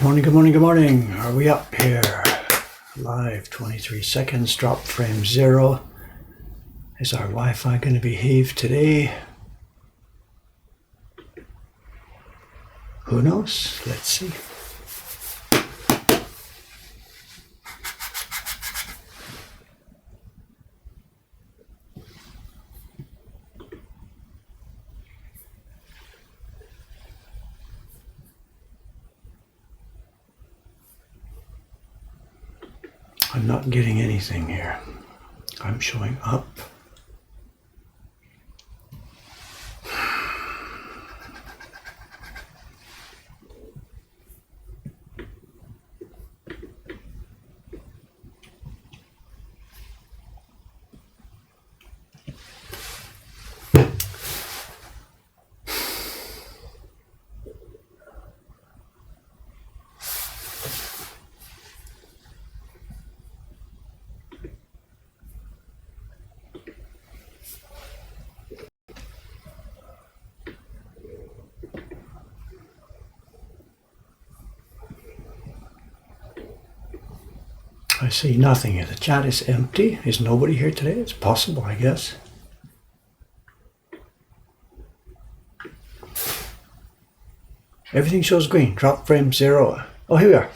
Good morning, good morning, good morning. Are we up here? Live 23 seconds, drop frame 0. Is our Wi-Fi going to behave today? Who knows? Let's see. I'm not getting anything here. I'm showing up. I see nothing here. The chat is empty. Is nobody here today? It's possible, I guess. Everything shows green. Drop frame 0. Oh, here we are.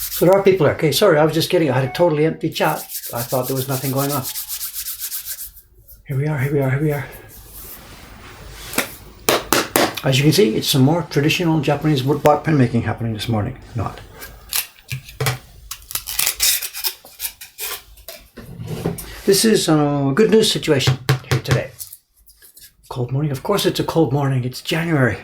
So there are people there. Okay, sorry, I was just kidding. I had a totally empty chat. I thought there was nothing going on. Here we are, here we are, here we are. As you can see, it's some more traditional Japanese woodblock pen making happening this morning. Not. This is a good news situation here today. Cold morning. Of course it's a cold morning. It's January.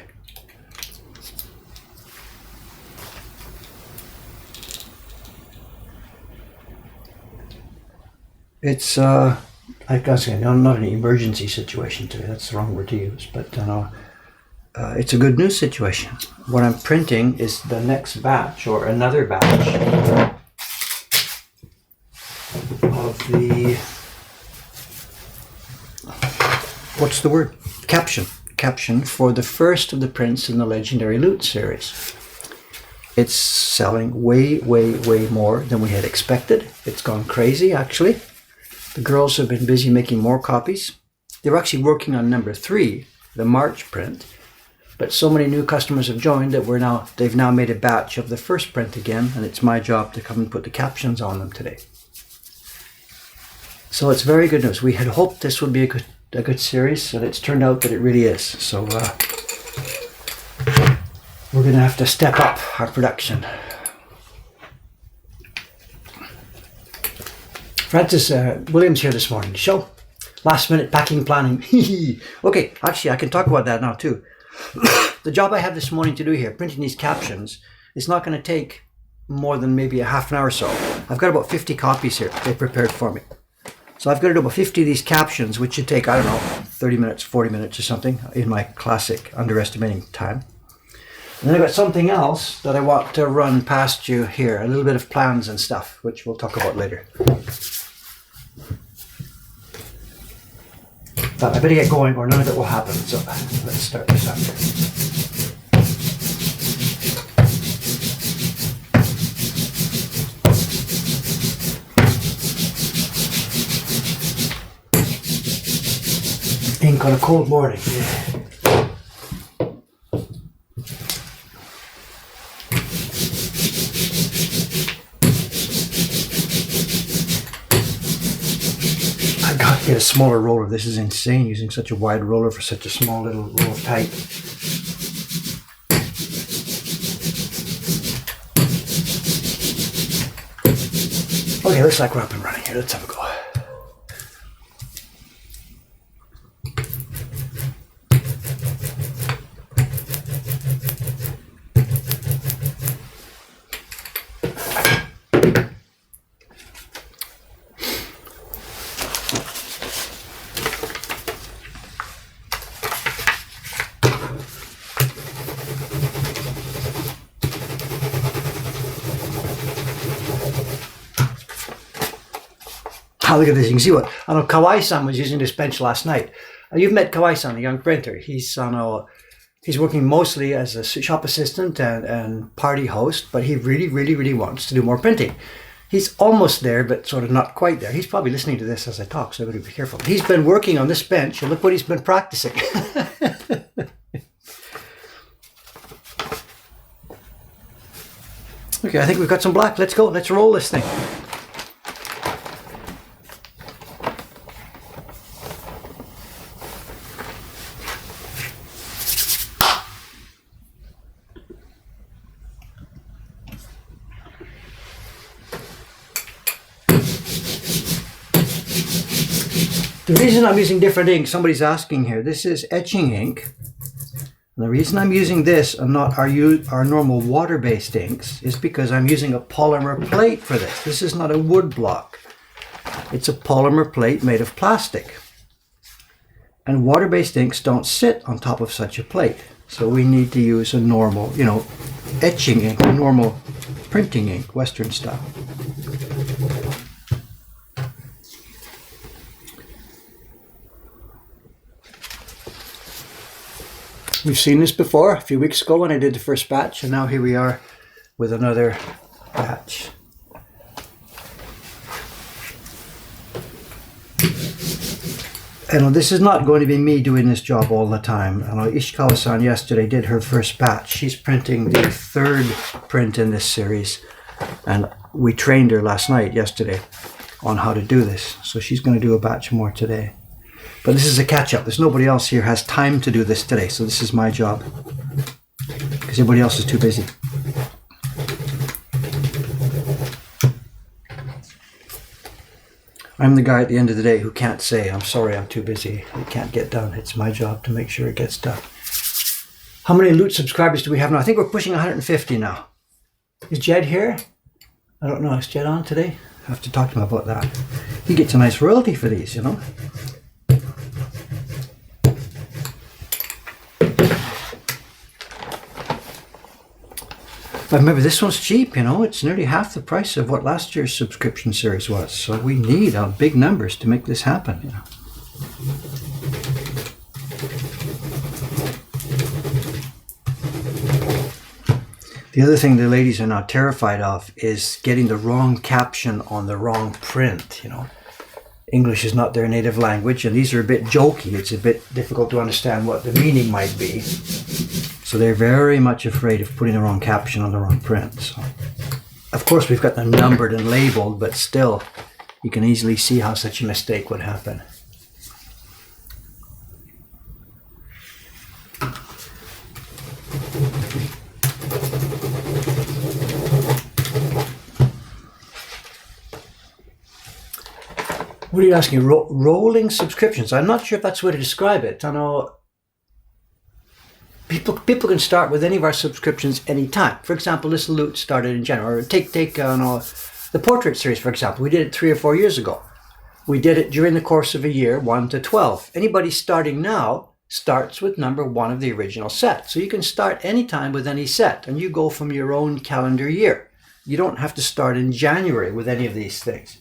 It's, I gotta say, not an emergency situation today. That's the wrong word to use. But it's a good news situation. What I'm printing is the next batch or another batch of the, what's the word? Caption for the first of the prints in the Legendary Loot series. It's selling way more than we had expected. It's gone crazy, actually. The girls have been busy making more copies. They're actually working on number 3, the March print. But so many new customers have joined that they've now made a batch of the first print again, and it's my job to come and put the captions on them today. So it's very good news. We had hoped this would be a good series, and it's turned out that it really is. So we're going to have to step up our production. Francis Williams here this morning. Show. Last minute packing planning. Okay, actually I can talk about that now too. The job I have this morning to do here, printing these captions, is not going to take more than maybe a half an hour or so. I've got about 50 copies here they prepared for me. So I've got to do about 50 of these captions, which should take, I don't know, 30 minutes, 40 minutes or something in my classic underestimating time. And then I've got something else that I want to run past you here, a little bit of plans and stuff, which we'll talk about later. But I better get going or none of it will happen. So let's start this up here. Ink on a cold morning. Yeah. Get a smaller roller. This is insane, using such a wide roller for such a small little roll of type. Okay, looks like we're up and running here. Let's have a go. Look at this, you can see what, I know Kawai-san was using this bench last night. You've met Kawai-san, a young printer. He's He's working mostly as a shop assistant and party host, but he really wants to do more printing. He's almost there, but sort of not quite there. He's probably listening to this as I talk, so I've got to be careful. He's been working on this bench, and look what he's been practicing. Okay, I think we've got some black. Let's go. Let's roll this thing. The reason I'm using different ink, somebody's asking here, this is etching ink. And the reason I'm using this and not our normal water-based inks is because I'm using a polymer plate for this. This is not a wood block. It's a polymer plate made of plastic. And water-based inks don't sit on top of such a plate. So we need to use a normal, etching ink, a normal printing ink, Western style. We've seen this before a few weeks ago when I did the first batch, and now here we are with another batch. And this is not going to be me doing this job all the time. I know Ishikawa-san yesterday did her first batch. She's printing the third print in this series, and we trained her yesterday, on how to do this. So she's going to do a batch more today. But this is a catch-up. There's nobody else here has time to do this today, so this is my job. Because everybody else is too busy. I'm the guy at the end of the day who can't say, I'm sorry, I'm too busy. It can't get done. It's my job to make sure it gets done. How many Loot subscribers do we have now? I think we're pushing 150 now. Is Jed here? I don't know. Is Jed on today? I have to talk to him about that. He gets a nice royalty for these, I remember this one's cheap, it's nearly half the price of what last year's subscription series was. So we need big numbers to make this happen, The other thing the ladies are now terrified of is getting the wrong caption on the wrong print, English is not their native language, and these are a bit jokey. It's a bit difficult to understand what the meaning might be. So they're very much afraid of putting the wrong caption on the wrong print. So, of course, we've got them numbered and labeled, but still, you can easily see how such a mistake would happen. What are you asking? Rolling subscriptions. I'm not sure if that's the way to describe it. I know people can start with any of our subscriptions anytime. For example, this Loot started in January. Take the portrait series, for example. We did it 3 or 4 years ago. We did it during the course of a year, 1 to 12. Anybody starting now starts with number 1 of the original set. So you can start anytime with any set, and you go from your own calendar year. You don't have to start in January with any of these things.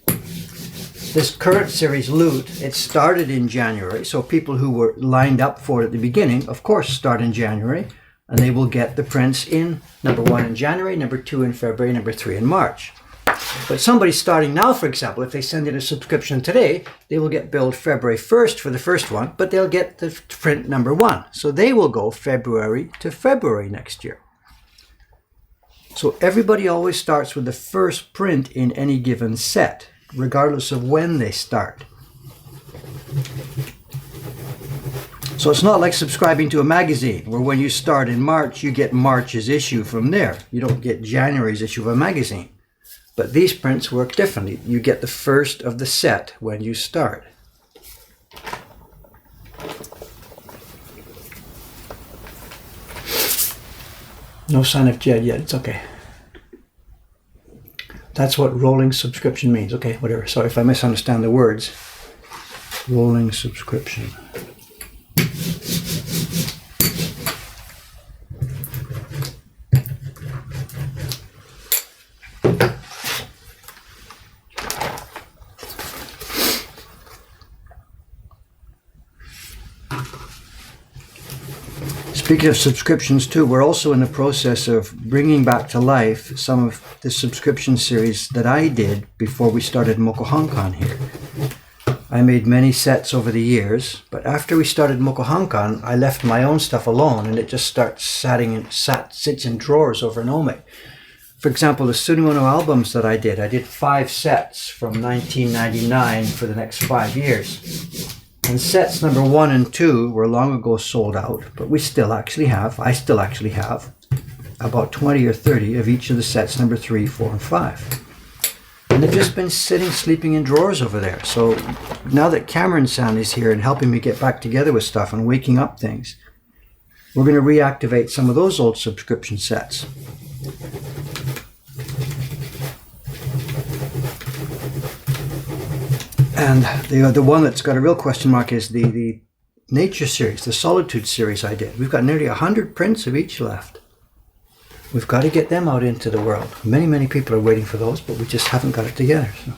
This current series, Loot, it started in January, so people who were lined up for it at the beginning, of course, start in January, and they will get the prints in number 1 in January, number 2 in February, number 3 in March. But somebody starting now, for example, if they send in a subscription today, they will get billed February 1st for the first one, but they'll get the print number 1. So they will go February to February next year. So everybody always starts with the first print in any given set, regardless of when they start. So it's not like subscribing to a magazine, where when you start in March, you get March's issue from there. You don't get January's issue of a magazine. But these prints work differently. You get the first of the set when you start. No sign of Jed yet. It's okay. That's what rolling subscription means. Okay, whatever. Sorry if I misunderstand the words. Rolling subscription. Speaking of subscriptions too, we're also in the process of bringing back to life some of the subscription series that I did before we started Mokuhankan here. I made many sets over the years, but after we started Mokuhankan, I left my own stuff alone and it just sits in drawers over an Ome. For example, the Sunimono albums that I did 5 sets from 1999 for the next 5 years. And sets number 1 and 2 were long ago sold out, but I still actually have about 20 or 30 of each of the sets number 3, 4, and 5. And they've just been sleeping in drawers over there. So now that Cameron-san is here and helping me get back together with stuff and waking up things, we're going to reactivate some of those old subscription sets. And the one that's got a real question mark is the Nature series, the Solitude series I did. We've got nearly 100 prints of each left. We've got to get them out into the world. Many, many people are waiting for those, but we just haven't got it together. So.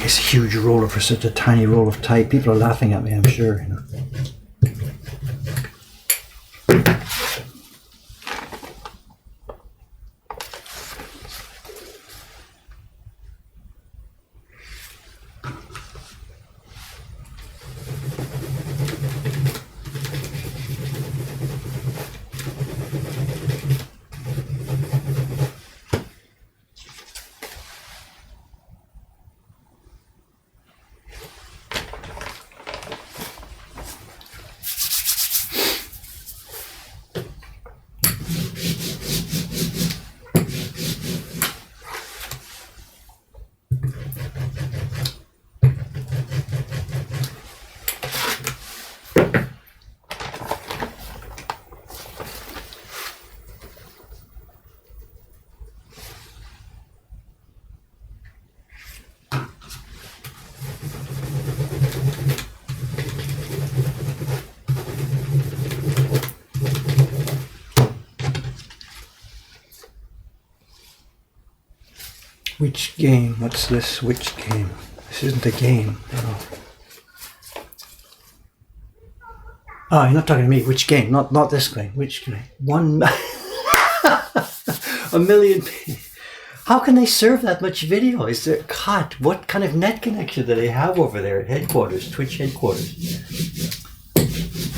It's a huge roller for such a tiny roll of type. People are laughing at me, I'm sure. You know. Which game? What's this? Which game? This isn't a game. No. Oh, you're not talking to me. Which game? Not this game. Which game? A million. How can they serve that much video? Is there, God, what kind of net connection do they have over there at headquarters, Twitch headquarters?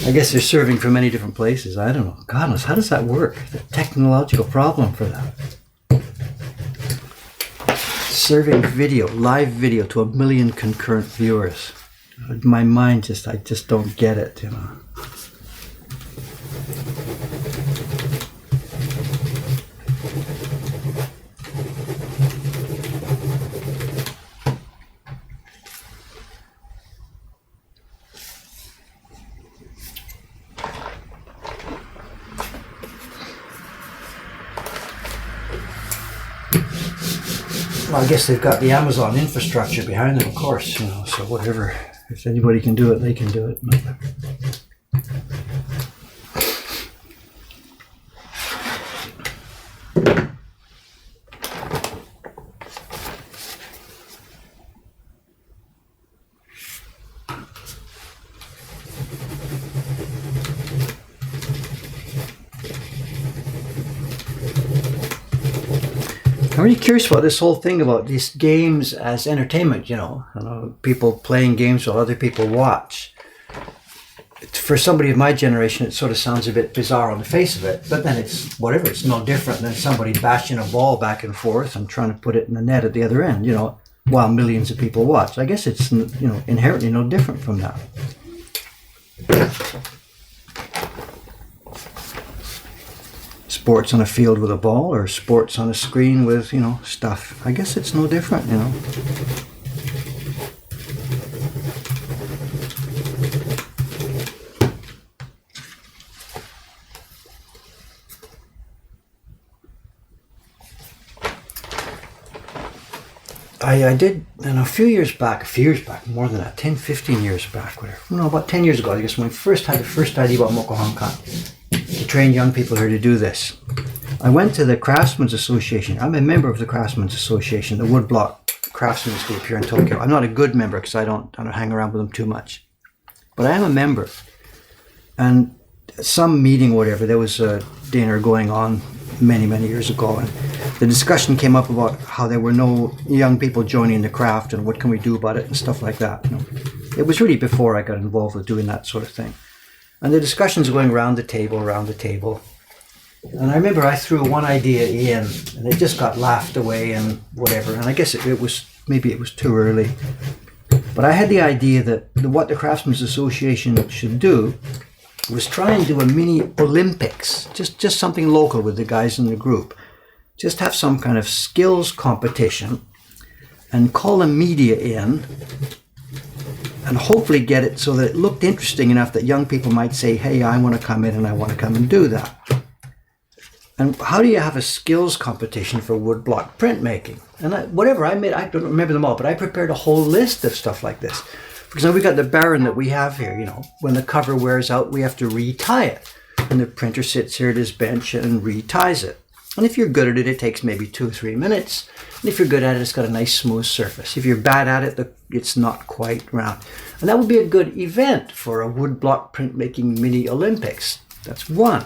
I guess they're serving from many different places. I don't know. God knows, how does that work? The technological problem for that. Serving video, live video to 1 million concurrent viewers. My mind I just don't get it, you know. Well, I guess they've got the Amazon infrastructure behind them, of course, you know, so whatever. If anybody can do it, they can do it. I'm really curious about this whole thing about these games as entertainment, you know, people playing games while other people watch. For somebody of my generation, it sort of sounds a bit bizarre on the face of it, but then it's whatever. It's no different than somebody bashing a ball back and forth and trying to put it in the net at the other end, you know, while millions of people watch. I guess it's, you know, inherently no different from that. sports on a field with a ball or sports on a screen with, stuff. I guess it's no different, I did, and a few years back, more than that, 10, 15 years back, whatever. No, about 10 years ago, I guess, when I first had the first idea about Mokuhankan, to train young people here to do this. I went to the Craftsmen's Association. I'm a member of the Craftsmen's Association, the woodblock craftsmen's group here in Tokyo. I'm not a good member because I don't hang around with them too much. But I am a member. And some meeting or whatever, there was a dinner going on many, many years ago. And the discussion came up about how there were no young people joining the craft and what can we do about it and stuff like that. It was really before I got involved with doing that sort of thing. And the discussions going around the table. And I remember I threw one idea in and it just got laughed away and whatever. And I guess it was too early. But I had the idea that what the Craftsmen's Association should do was try and do a mini Olympics, just something local with the guys in the group. Just have some kind of skills competition and call the media in and hopefully get it so that it looked interesting enough that young people might say, hey, I want to come in and I want to come and do that. And how do you have a skills competition for woodblock printmaking? And I don't remember them all, but I prepared a whole list of stuff like this. Because now we got the Baron that we have here, when the cover wears out, we have to retie it. And the printer sits here at his bench and reties it. And if you're good at it, it takes maybe 2 or 3 minutes. And if you're good at it, it's got a nice smooth surface. If you're bad at it, it's not quite round. And that would be a good event for a woodblock printmaking mini Olympics. That's one.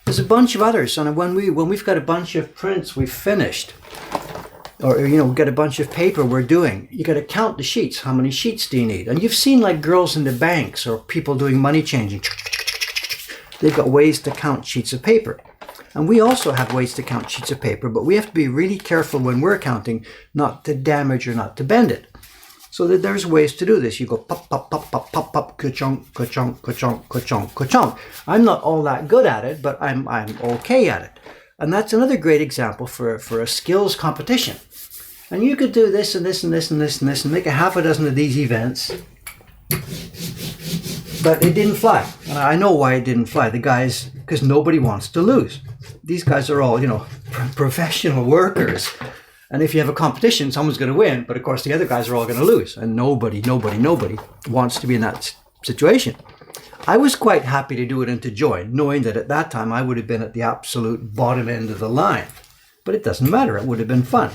There's a bunch of others. And when we've got a bunch of prints we've finished, or we've got a bunch of paper we're doing, you got to count the sheets. How many sheets do you need? And you've seen like girls in the banks or people doing money changing. They've got ways to count sheets of paper. And we also have ways to count sheets of paper, but we have to be really careful when we're counting not to damage or not to bend it. So that there's ways to do this. You go pop, pop, pop, pop, pop, pop, ka-chunk, ka-chunk, ka-chunk, ka-chunk, ka-chunk. I'm not all that good at it, but I'm okay at it. And that's another great example for a skills competition. And you could do this and this and this and this and this and make a half a dozen of these events. But it didn't fly. And I know why it didn't fly. The guys, because nobody wants to lose. These guys are all, professional workers. And if you have a competition, someone's going to win. But of course, the other guys are all going to lose. And nobody wants to be in that situation. I was quite happy to do it and to join, knowing that at that time I would have been at the absolute bottom end of the line. But it doesn't matter. It would have been fun.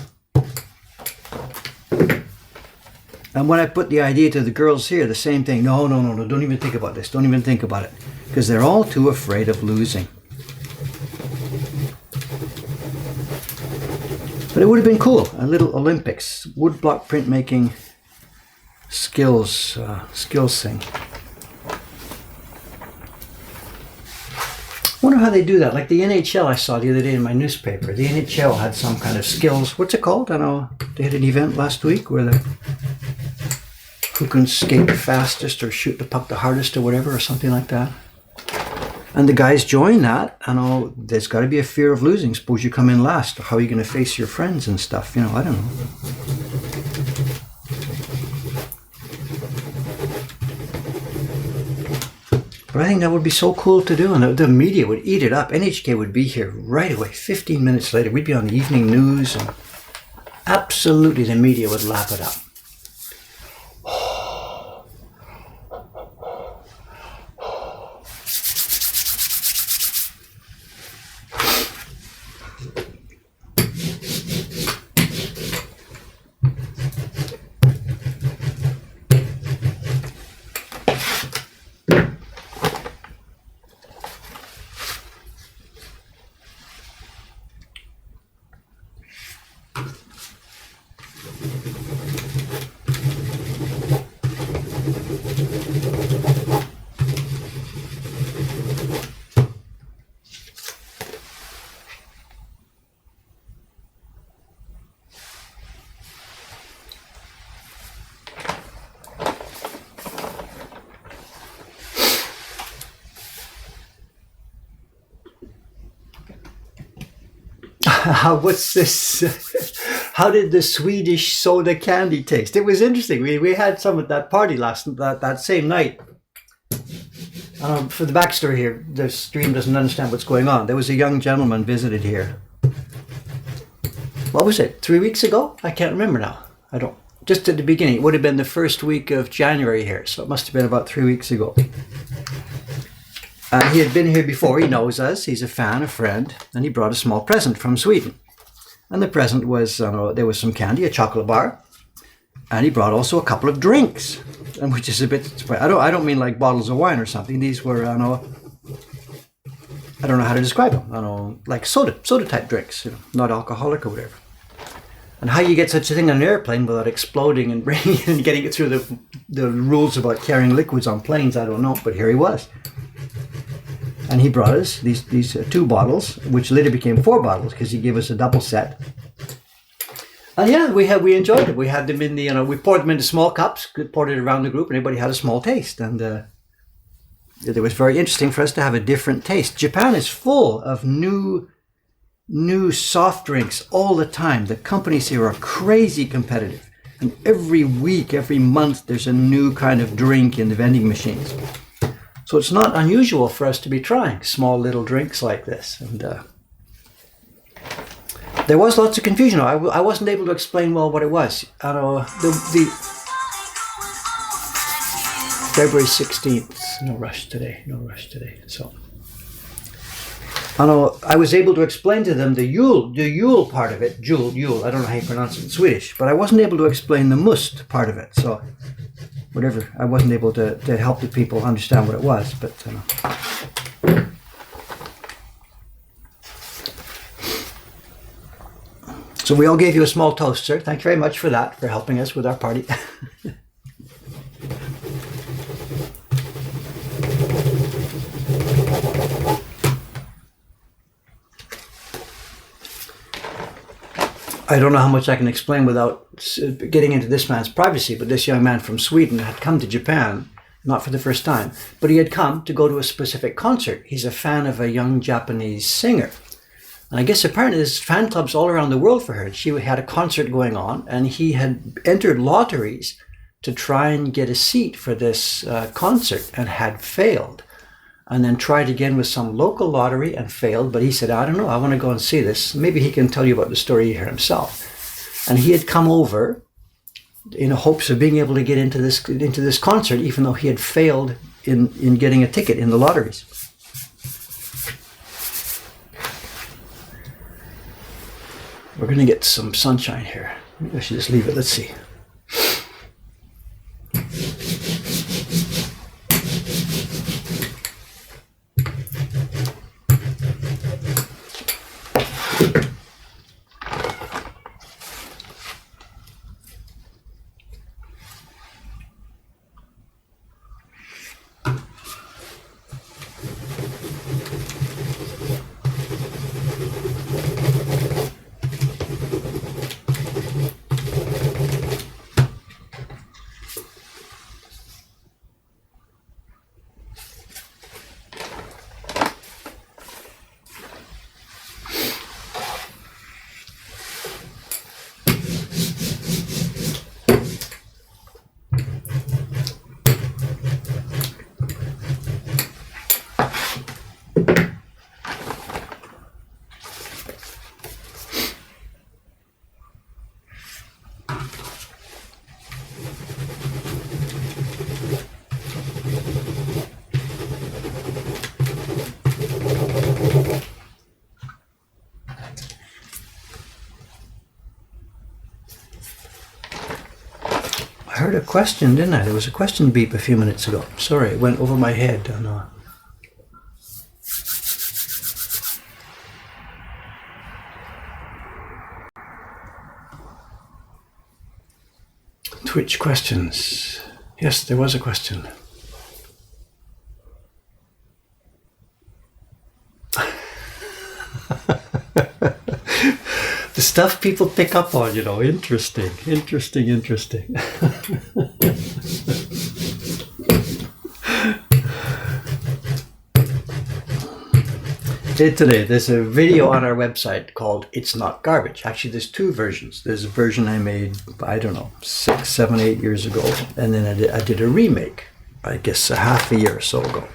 And when I put the idea to the girls here, the same thing. No, don't even think about this. Don't even think about it. Because they're all too afraid of losing. But it would have been cool. A little Olympics. Woodblock printmaking skills thing. I wonder how they do that. Like the NHL I saw the other day in my newspaper. The NHL had some kind of skills. What's it called? I know they had an event last week where who can skate the fastest or shoot the puck the hardest or whatever or something like that. And the guys join that. I know there's got to be a fear of losing. Suppose you come in last. How are you going to face your friends and stuff? I don't know. But I think that would be so cool to do, and the media would eat it up. NHK would be here right away. 15 minutes later, we'd be on the evening news, and absolutely the media would lap it up. what's this? How did the Swedish soda candy taste? It was interesting. We had some at that party that same night. For the backstory here, the stream doesn't understand what's going on. There was a young gentleman visited here. What was it? 3 weeks ago? I can't remember now. I don't. Just at the beginning. It would have been the first week of January here, so it must have been about 3 weeks ago. He had been here before. He knows us. He's a fan, a friend, and he brought a small present from Sweden. And the present was, there was some candy, a chocolate bar, and he brought also a couple of drinks, and which is a bit. I don't mean like bottles of wine or something. These were, I don't know how to describe them. Like soda type drinks, not alcoholic or whatever. And how you get such a thing on an airplane without exploding and bringing it and getting it through the rules about carrying liquids on planes, I don't know. But here he was. And he brought us these 2 bottles, which later became 4 bottles because he gave us a double set. And yeah, we enjoyed it. We had them in we poured them into small cups, poured it around the group, and everybody had a small taste. And it was very interesting for us to have a different taste. Japan is full of new soft drinks all the time. The companies here are crazy competitive. And every week, every month, there's a new kind of drink in the vending machines. So it's not unusual for us to be trying small little drinks like this. And there was lots of confusion. I wasn't able to explain well what it was. The February 16th, no rush today. So I was able to explain to them the Yule part of it, Yule, I don't know how you pronounce it in Swedish, but I wasn't able to explain the must part of it. So whatever, I wasn't able to help the people understand what it was, but so we all gave you a small toast, sir. Thank you very much for that, for helping us with our party. I don't know how much I can explain without getting into this man's privacy, but this young man from Sweden had come to Japan, not for the first time, but he had come to go to a specific concert. He's a fan of a young Japanese singer. And I guess apparently there's fan clubs all around the world for her. She had a concert going on, and he had entered lotteries to try and get a seat for this concert and had failed. And then tried again with some local lottery and failed. But he said, I don't know, I want to go and see this. Maybe he can tell you about the story here himself. And he had come over in hopes of being able to get into this concert, even though he had failed in getting a ticket in the lotteries. We're going to get some sunshine here. Maybe I should just leave it. Let's see. I heard a question, didn't I? There was a question beep a few minutes ago. Sorry, it went over my head. I know. Twitch questions. Yes, there was a question. The stuff people pick up on, interesting. Today, there's a video on our website called It's Not Garbage. Actually, there's two versions. There's a version I made, I don't know, 6, 7, 8 years ago. And then I did a remake, I guess a half a year or so ago.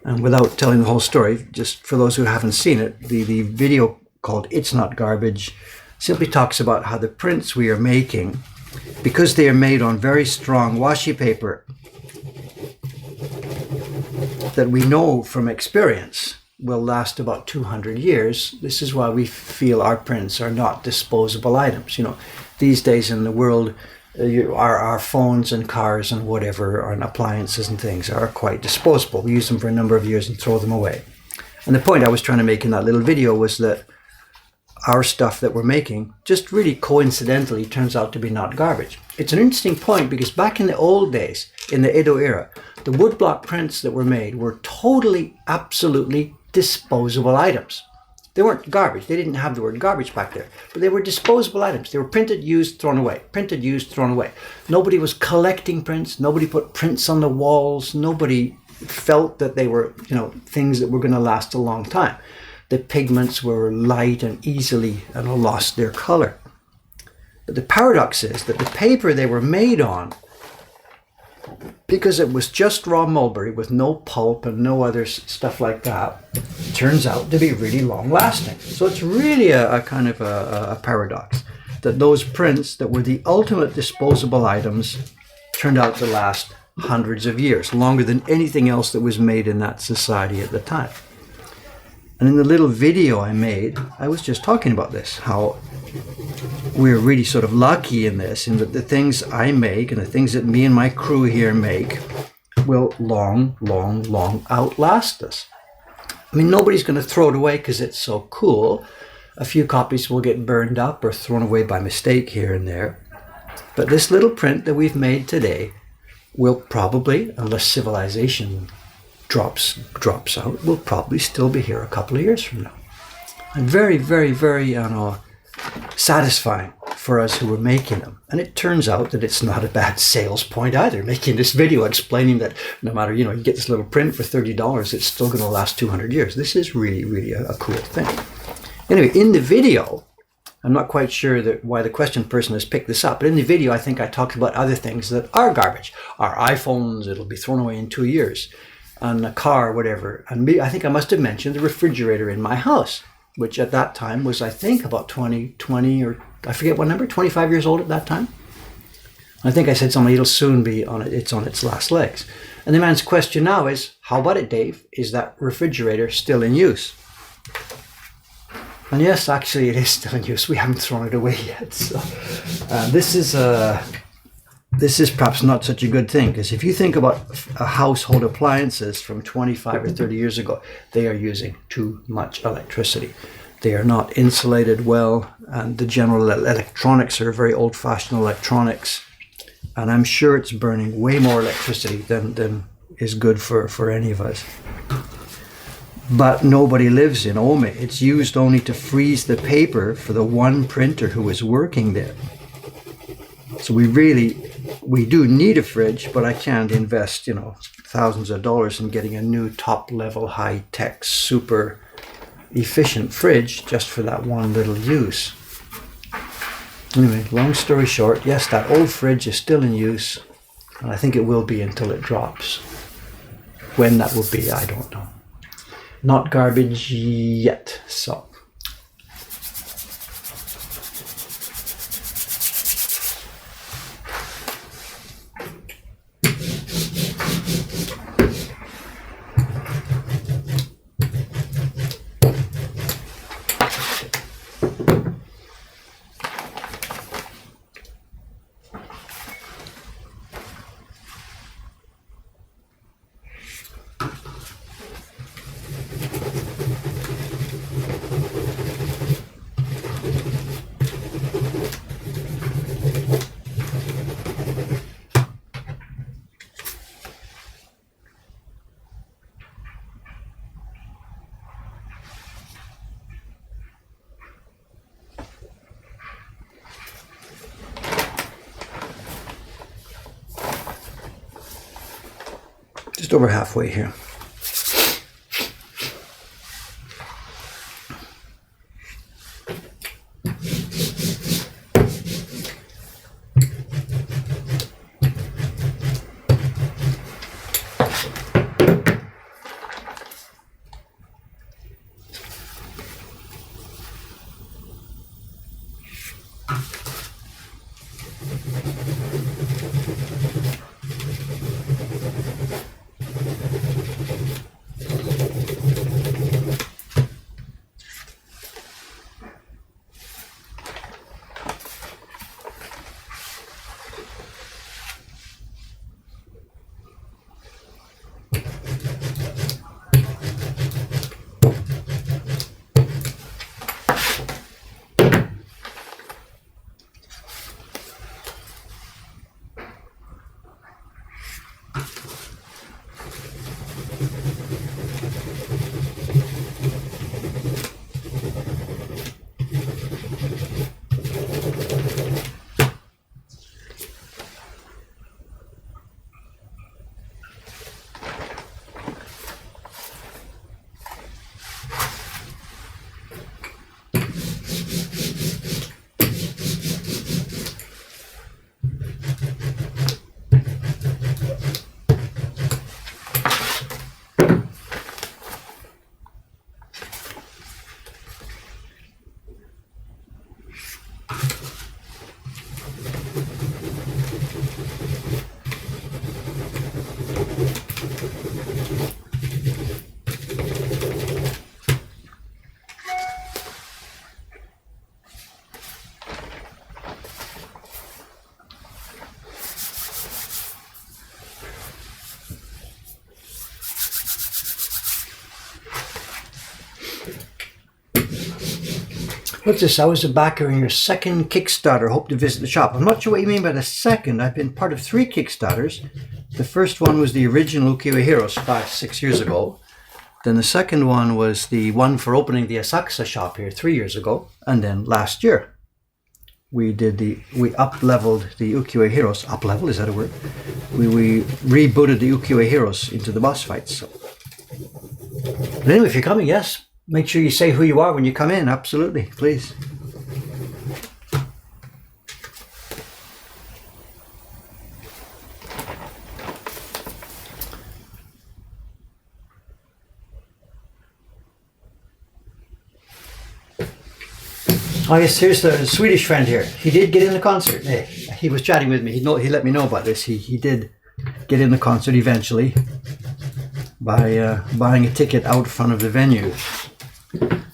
And without telling the whole story, just for those who haven't seen it, the video called It's Not Garbage simply talks about how the prints we are making, because they are made on very strong washi paper that we know from experience will last about 200 years. This is why we feel our prints are not disposable items. You know, these days in the world, our phones and cars and whatever, and appliances and things are quite disposable. We use them for a number of years and throw them away. And the point I was trying to make in that little video was that our stuff that we're making just really coincidentally turns out to be not garbage. It's an interesting point because back in the old days, in the Edo era, the woodblock prints that were made were totally, absolutely disposable items. They weren't garbage. They didn't have the word garbage back there, but they were disposable items. They were printed, used, thrown away. Printed, used, thrown away. Nobody was collecting prints. Nobody put prints on the walls. Nobody felt that they were, things that were going to last a long time. The pigments were light and easily lost their color. But the paradox is that the paper they were made on, because it was just raw mulberry with no pulp and no other stuff like that, turns out to be really long lasting. So it's really a kind of a paradox that those prints that were the ultimate disposable items turned out to last hundreds of years, longer than anything else that was made in that society at the time. And in the little video I made, I was just talking about this, how we're really sort of lucky in this, in that the things I make and the things that me and my crew here make will long, long, long outlast us. I mean, nobody's going to throw it away because it's so cool. A few copies will get burned up or thrown away by mistake here and there. But this little print that we've made today will probably, unless civilization drops out, will probably still be here a couple of years from now. And very, very, very satisfying for us who were making them. And it turns out that it's not a bad sales point either, making this video explaining that no matter, you get this little print for $30, it's still going to last 200 years. This is really, really a cool thing. Anyway, in the video, I'm not quite sure why the question person has picked this up, but in the video I think I talked about other things that are garbage. Our iPhones, it'll be thrown away in 2 years. And a car, whatever. And I think I must have mentioned the refrigerator in my house, which at that time was, I think, about 20 or I forget what number, 25 years old at that time. I think I said something, it'll soon be it's on its last legs. And the man's question now is, how about it, Dave? Is that refrigerator still in use? And yes, actually it is still in use. We haven't thrown it away yet. So this is perhaps not such a good thing, because if you think about household appliances from 25 or 30 years ago, they are using too much electricity. They are not insulated well, and the general electronics are very old-fashioned electronics, and I'm sure it's burning way more electricity than is good for any of us. But nobody lives in Ome. It's used only to freeze the paper for the one printer who is working there. So we do need a fridge, but I can't invest, thousands of dollars in getting a new top-level, high-tech, super efficient fridge just for that one little use. Anyway, long story short, yes, that old fridge is still in use, and I think it will be until it drops. When that will be, I don't know. Not garbage yet, so. Just over halfway here. What's this? I was a backer in your second Kickstarter. Hope to visit the shop. I'm not sure what you mean by the second. I've been part of 3 Kickstarters. The first one was the original Ukiyo Heroes 5-6 years ago. Then the second one was the one for opening the Asakusa shop here 3 years ago. And then last year, we up-leveled the Ukiyo Heroes. Up-level, is that a word? We rebooted the Ukiyo Heroes into the boss fights. So. But anyway, if you're coming, yes. Make sure you say who you are when you come in. Absolutely, please. Oh yes, here's the Swedish friend here. He did get in the concert. Hey, he was chatting with me. He let me know about this. He did get in the concert eventually by buying a ticket out front of the venue.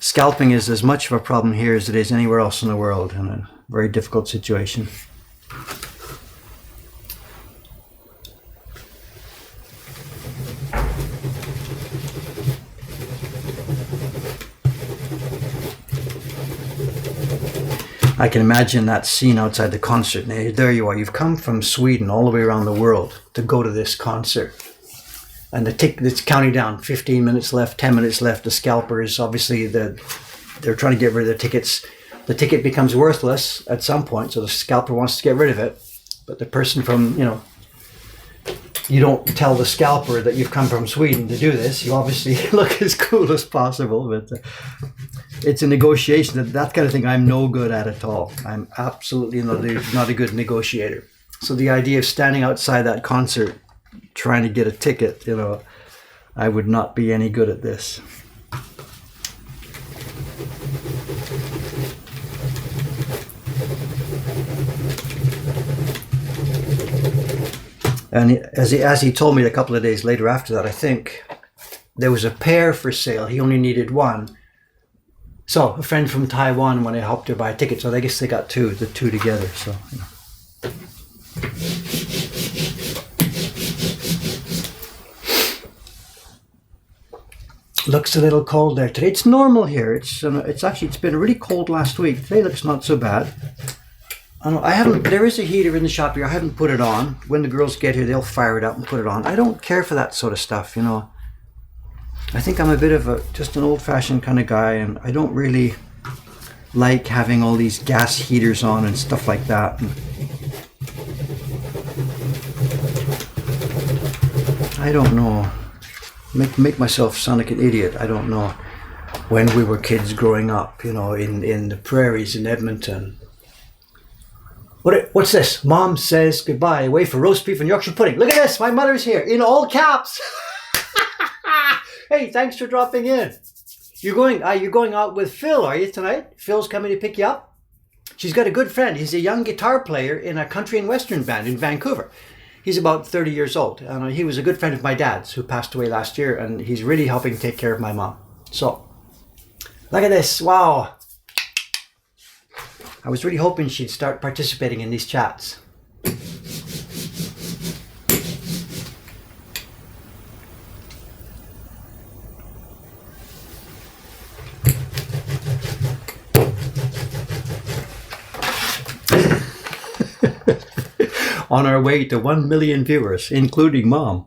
Scalping is as much of a problem here as it is anywhere else in the world, and a very difficult situation. I can imagine that scene outside the concert. Now, there you are. You've come from Sweden all the way around the world to go to this concert. And the tick that's counting down, 15 minutes left, 10 minutes left. The scalpers, obviously, they're trying to get rid of the tickets. The ticket becomes worthless at some point, so the scalper wants to get rid of it. But the person from, you don't tell the scalper that you've come from Sweden to do this. You obviously look as cool as possible, but it's a negotiation. That kind of thing I'm no good at all. I'm absolutely not a good negotiator. So the idea of standing outside that concert trying to get a ticket, I would not be any good at this. And as he told me a couple of days later after that, I think there was a pair for sale. He only needed one. So a friend from Taiwan, when I helped her buy a ticket, so I guess they got the two together. So. Looks a little cold there today. It's normal here. It's been really cold last week. Today looks not so bad. There is a heater in the shop here. I haven't put it on. When the girls get here, they'll fire it up and put it on. I don't care for that sort of stuff, I think I'm a bit of just an old-fashioned kind of guy, and I don't really like having all these gas heaters on and stuff like that. I don't know. Make myself sound like an idiot. I don't know. When we were kids growing up, in the prairies in Edmonton. What's this? Mom says goodbye. Away for roast beef and Yorkshire pudding. Look at this. My mother's here in all caps. Hey, thanks for dropping in. You're going out with Phil, are you, tonight? Phil's coming to pick you up? She's got a good friend. He's a young guitar player in a country and western band in Vancouver. He's about 30 years old. And he was a good friend of my dad's who passed away last year. And he's really helping take care of my mom. So, look at this. Wow. I was really hoping she'd start participating in these chats. On our way to 1 million viewers, including Mom.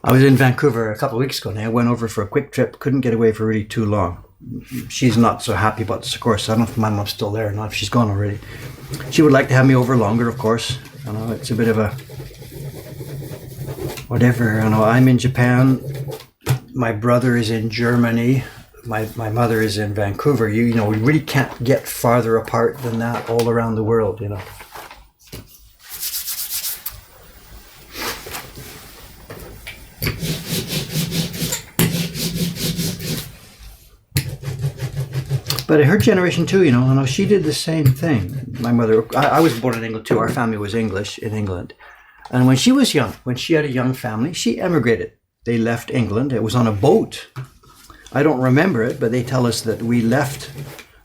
I was in Vancouver a couple of weeks ago now. I went over for a quick trip, couldn't get away for really too long. She's not so happy about this, of course. I don't know if my mom's still there or not, if she's gone already. She would like to have me over longer, of course. I know it's a bit of a whatever. I know I'm in Japan. My brother is in Germany. My mother is in Vancouver. You know, we really can't get farther apart than that all around the world, you know. But her generation too, you know, she did the same thing. My mother, I was born in England too. Our family was English in England. And when she was young, when she had a young family, she emigrated. They left England. It was on a boat. I don't remember it, but they tell us that we left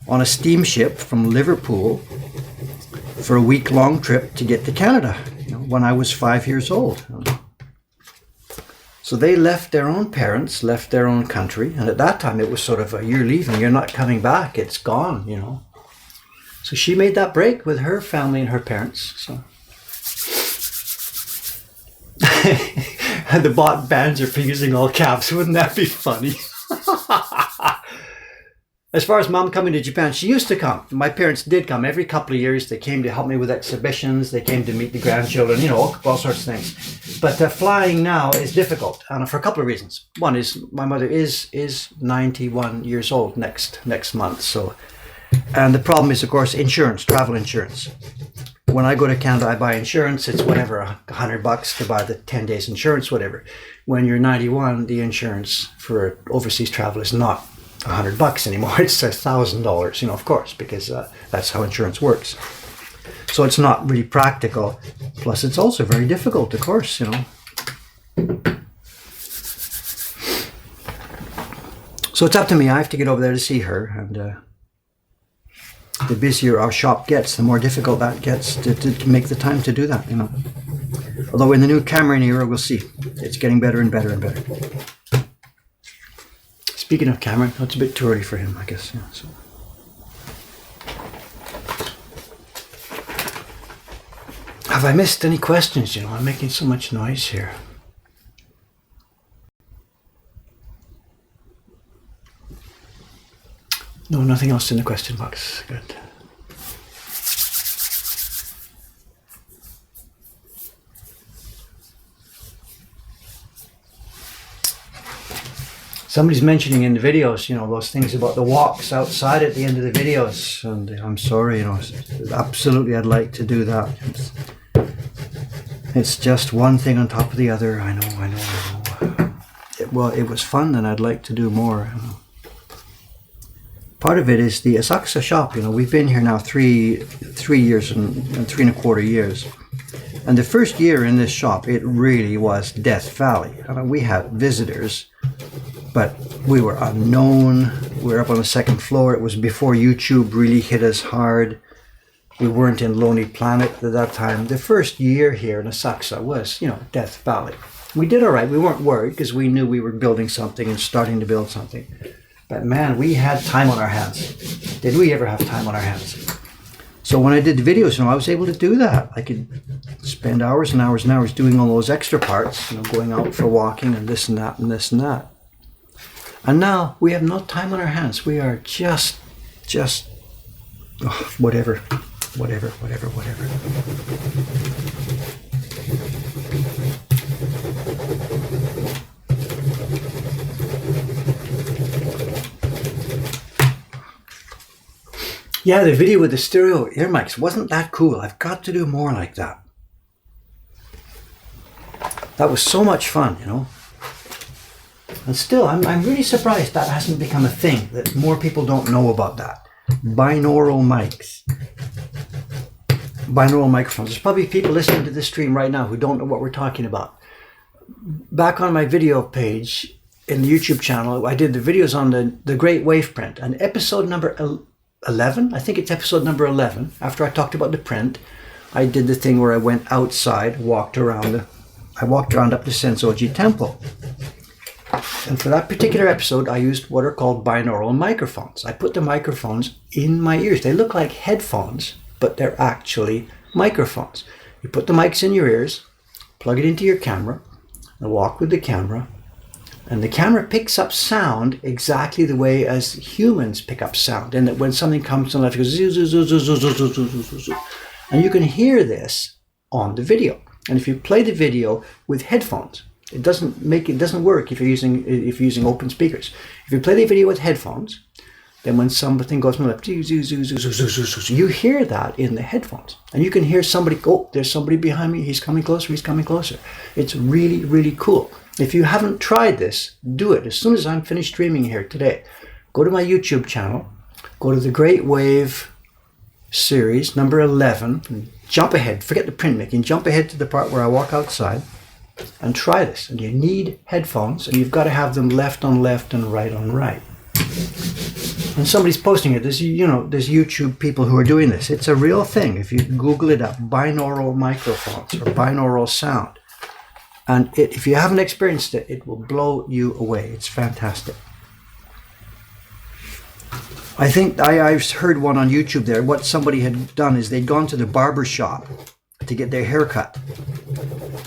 on a steamship from Liverpool for a week-long trip to get to Canada, you know, when I was 5 years old. So they left their own parents, left their own country. And at that time, it was sort of a, you're leaving, you're not coming back, it's gone, you know. So she made that break with her family and her parents. So the bot bands are using all caps. Wouldn't that be funny? As far as Mom coming to Japan, she used to come. My parents did come every couple of years. They came to help me with exhibitions. They came to meet the grandchildren, you know, all sorts of things. But flying now is difficult, and for a couple of reasons. One is my mother is 91 years old next month. So, and the problem is, of course, insurance, travel insurance. When I go to Canada, I buy insurance. It's whatever, $100 to buy the 10 days insurance, whatever. When you're 91, the insurance for overseas travel is not $100 anymore. It's $1,000, you know, of course, because that's how insurance works. So it's not really practical. Plus, it's also very difficult, of course, you know. So it's up to me. I have to get over there to see her, and the busier our shop gets, the more difficult that gets to make the time to do that, you know. Although in the new Cameron era, we'll see. It's getting better and better and better. Speaking of Cameron, it's a bit too early for him, I guess. Yeah, so. Have I missed any questions? You know, I'm making so much noise here. No, nothing else in the question box. Good. Somebody's mentioning in the videos, you know, those things about the walks outside at the end of the videos. And I'm sorry, you know, absolutely I'd like to do that. It's just one thing on top of the other. I know. It was fun, and I'd like to do more. You know. Part of it is the Asakusa shop. You know, we've been here now three years and 3.25 years. And the first year in this shop, it really was Death Valley. I mean, we had visitors, but we were unknown. We were up on the second floor. It was before YouTube really hit us hard. We weren't in Lonely Planet at that time. The first year here in Asakusa was, you know, Death Valley. We did all right. We weren't worried because we knew we were building something and starting to build something. But man, we had time on our hands. Did we ever have time on our hands? So when I did the videos, you know, I was able to do that. I could spend hours and hours and hours doing all those extra parts, you know, going out for walking and this and that and this and that. And now we have no time on our hands. We are just just whatever. Yeah, the video with the stereo ear mics wasn't that cool. I've got to do more like that. That was so much fun, you know. And still, I'm really surprised that hasn't become a thing, that more people don't know about that. Binaural mics. Binaural microphones. There's probably people listening to this stream right now who don't know what we're talking about. Back on my video page in the YouTube channel, I did the videos on the Great Wave Print. And episode number 11, I think it's episode number 11, after I talked about the print, I did the thing where I went outside, walked around up the Sensoji Temple. And for that particular episode, I used what are called binaural microphones. I put the microphones in my ears. They look like headphones, but they're actually microphones. You put the mics in your ears, plug it into your camera, and walk with the camera. And the camera picks up sound exactly the way as humans pick up sound. And that when something comes to life, it goes zoo, zoo, zoo, zoo, zoo, zoo, zoo, zoo, zoo, zoo. And you can hear this on the video. And if you play the video with headphones, it doesn't work if you're using open speakers. If you play the video with headphones, then when something goes from the left, you hear that in the headphones. And you can hear somebody go, oh, there's somebody behind me, he's coming closer. It's really, really cool. If you haven't tried this, do it. As soon as I'm finished streaming here today, go to my YouTube channel, go to the Great Wave series, number 11, and jump ahead. Forget the printmaking. Jump ahead to the part where I walk outside and try this. And you need headphones, and you've got to have them left on left and right on right. And somebody's posting it. There's YouTube people who are doing this. It's a real thing. If you Google it up, binaural microphones or binaural sound. And if you haven't experienced it, it will blow you away. It's fantastic. I think I've heard one on YouTube there. What somebody had done is they'd gone to the barber shop to get their hair cut.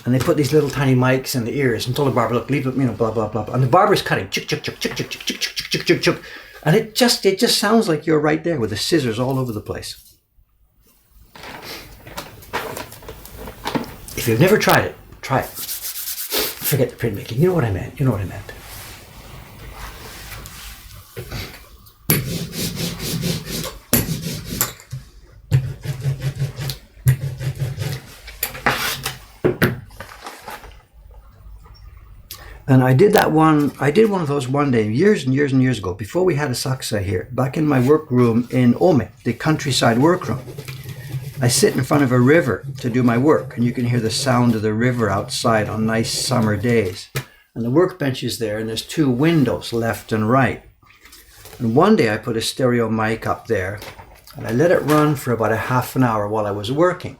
And they put these little tiny mics in the ears and told the barber, look, leave it, blah, blah, blah. And the barber's cutting, chuk, chuk, chuk, chuk, chuk, chuk, chuk, chuk, chuk, chuk, chuk. And it just sounds like you're right there with the scissors all over the place. If you've never tried it, try it. Forget the printmaking. You know what I meant. And I did one of those one day, years and years and years ago, before we had a saksa here, back in my workroom in Ome, the countryside workroom. I sit in front of a river to do my work, and you can hear the sound of the river outside on nice summer days. And the workbench is there, and there's two windows, left and right. And one day I put a stereo mic up there, and I let it run for about a half an hour while I was working.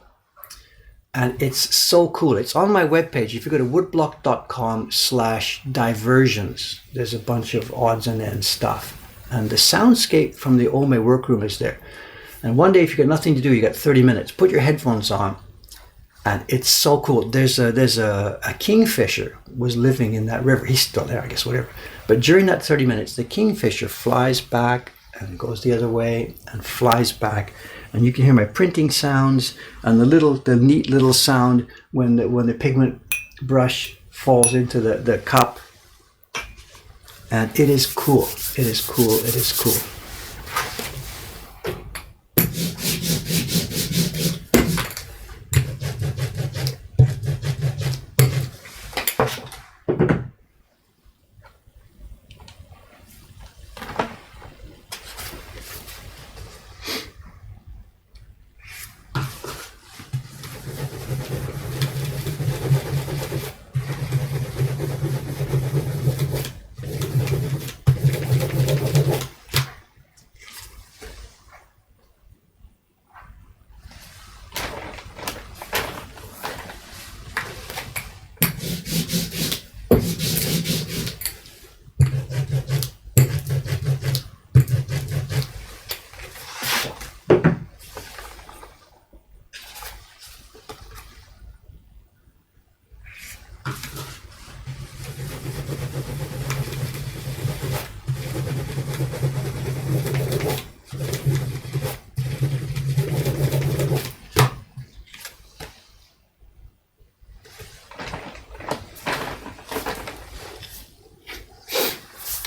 And it's so cool. It's on my webpage. If you go to woodblock.com/diversions, there's a bunch of odds and ends stuff. And the soundscape from the Ome workroom is there. And one day, if you've got nothing to do, you got 30 minutes, put your headphones on, and it's so cool. There's a kingfisher was living in that river. He's still there, I guess, whatever. But during that 30 minutes, the kingfisher flies back and goes the other way and flies back. And you can hear my printing sounds and the neat little sound when the pigment brush falls into the cup. And it is cool. It is cool. It is cool.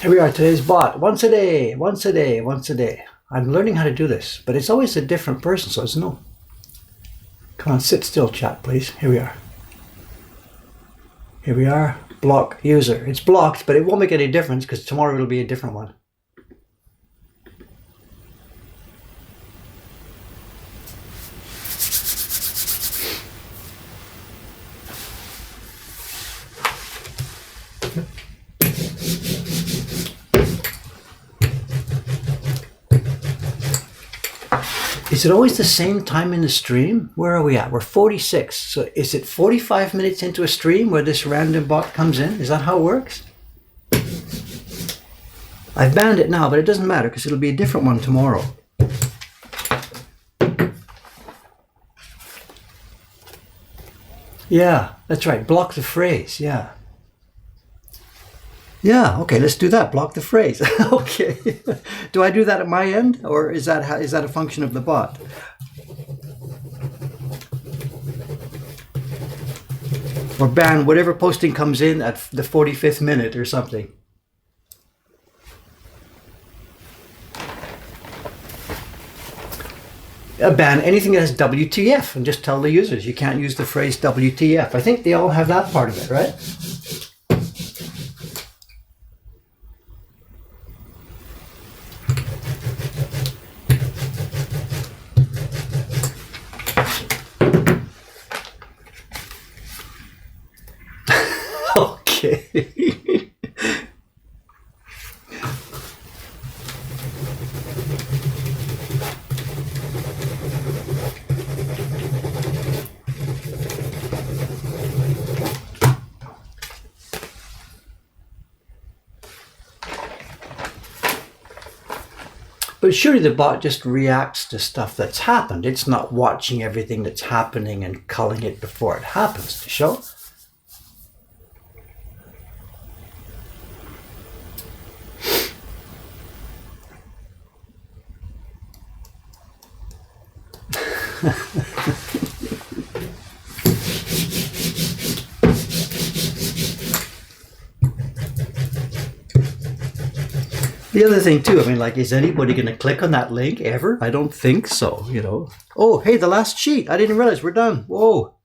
Here we are, today's bot. Once a day, once a day, once a day. I'm learning how to do this, but it's always a different person, so it's no. Come on, sit still, chat, please. Here we are. Here we are. Block user. It's blocked, but it won't make any difference because tomorrow it'll be a different one. Is it always the same time in the stream? Where are we at? We're 46. So is it 45 minutes into a stream where this random bot comes in? Is that how it works? I've banned it now, but it doesn't matter because it'll be a different one tomorrow. Yeah, that's right. Block the phrase. Yeah. Yeah, okay, let's do that. Block the phrase. Okay. Do I do that at my end, or is that a function of the bot? Or ban whatever posting comes in at the 45th minute or something. Ban anything that has WTF and just tell the users you can't use the phrase WTF. I think they all have that part of it, right? Okay. But surely the bot just reacts to stuff that's happened. It's not watching everything that's happening and culling it before it happens to show. The other thing too, I mean, like, is anybody going to click on that link ever? I don't think so, you know. Oh, hey, the last sheet. I didn't realize we're done. Whoa.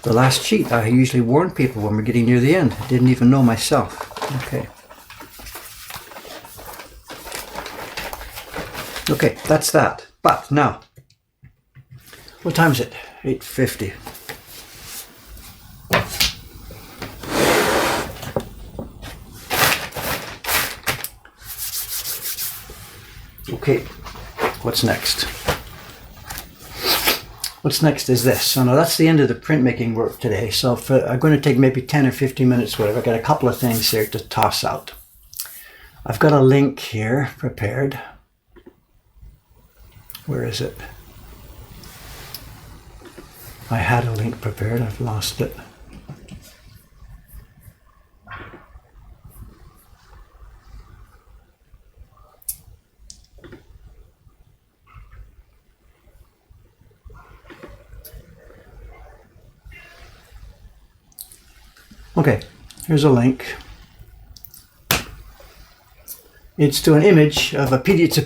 The last sheet. I usually warn people when we're getting near the end. I didn't even know myself. Okay. Okay, that's that. But now, what time is it? 8:50. Okay, what's next? What's next is this. So now that's the end of the printmaking work today. So I'm going to take maybe 10 or 15 minutes, whatever. I've got a couple of things here to toss out. I've got a link here prepared. Where is it? I had a link prepared. I've lost it. Okay, here's a link. It's to an image of a PDF.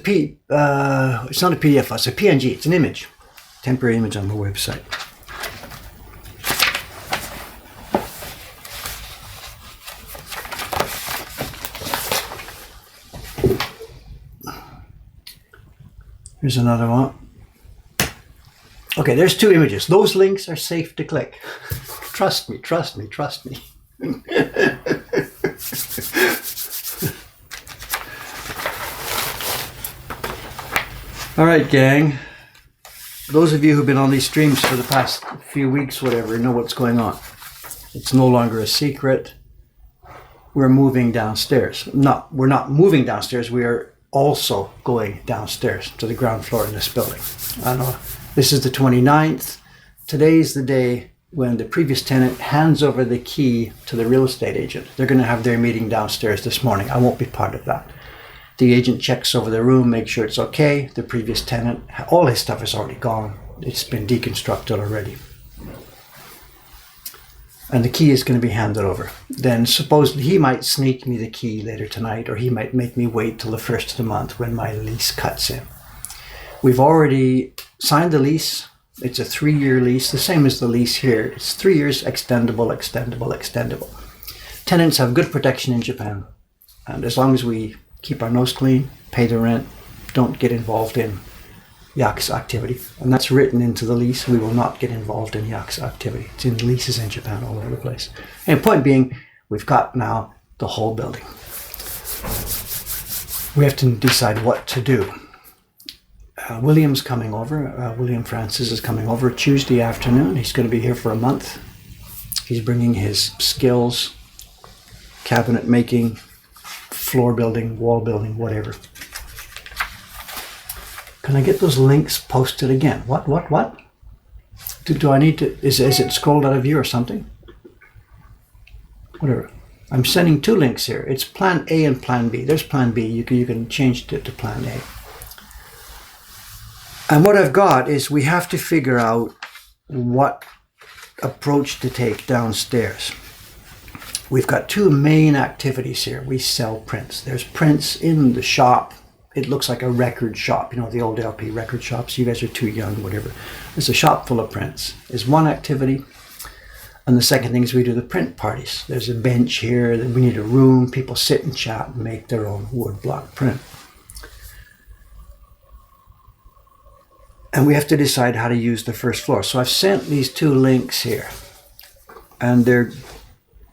It's not a PDF. It's a PNG. It's an image, temporary image on the website. Here's another one. Okay, there's two images. Those links are safe to click. Trust me, trust me, trust me. All right, gang. Those of you who've been on these streams for the past few weeks, whatever, know what's going on. It's no longer a secret. We're moving downstairs. No, we're not moving downstairs. We are also going downstairs to the ground floor in this building. I know this is the 29th. Today's the day when the previous tenant hands over the key to the real estate agent. They're going to have their meeting downstairs this morning. I won't be part of that. The agent checks over the room, makes sure it's okay. The previous tenant, all his stuff is already gone. It's been deconstructed already. And the key is going to be handed over. Then supposedly he might sneak me the key later tonight, or he might make me wait till the first of the month when my lease cuts in. We've already signed the lease. It's a 3-year lease, the same as the lease here. It's 3 years, extendable, extendable, extendable. Tenants have good protection in Japan. And as long as we keep our nose clean, pay the rent, don't get involved in yakuza activity. And that's written into the lease. We will not get involved in yakuza activity. It's in leases in Japan all over the place. And point being, we've got now the whole building. We have to decide what to do. William's coming over. William Francis is coming over Tuesday afternoon. He's going to be here for a month. He's bringing his skills, cabinet making, floor building, wall building, whatever. Can I get those links posted again? What? Do I need to, is it scrolled out of view or something? Whatever. I'm sending 2 links here. It's plan A and plan B. There's plan B. You can change it to plan A. And what I've got is we have to figure out what approach to take downstairs. We've got 2 main activities here. We sell prints. There's prints in the shop. It looks like a record shop, the old LP record shops. You guys are too young, whatever. There's a shop full of prints. Is one activity. And the second thing is we do the print parties. There's a bench here. We need a room. People sit and chat and make their own wood block print. And we have to decide how to use the first floor. So I've sent these 2 links here. And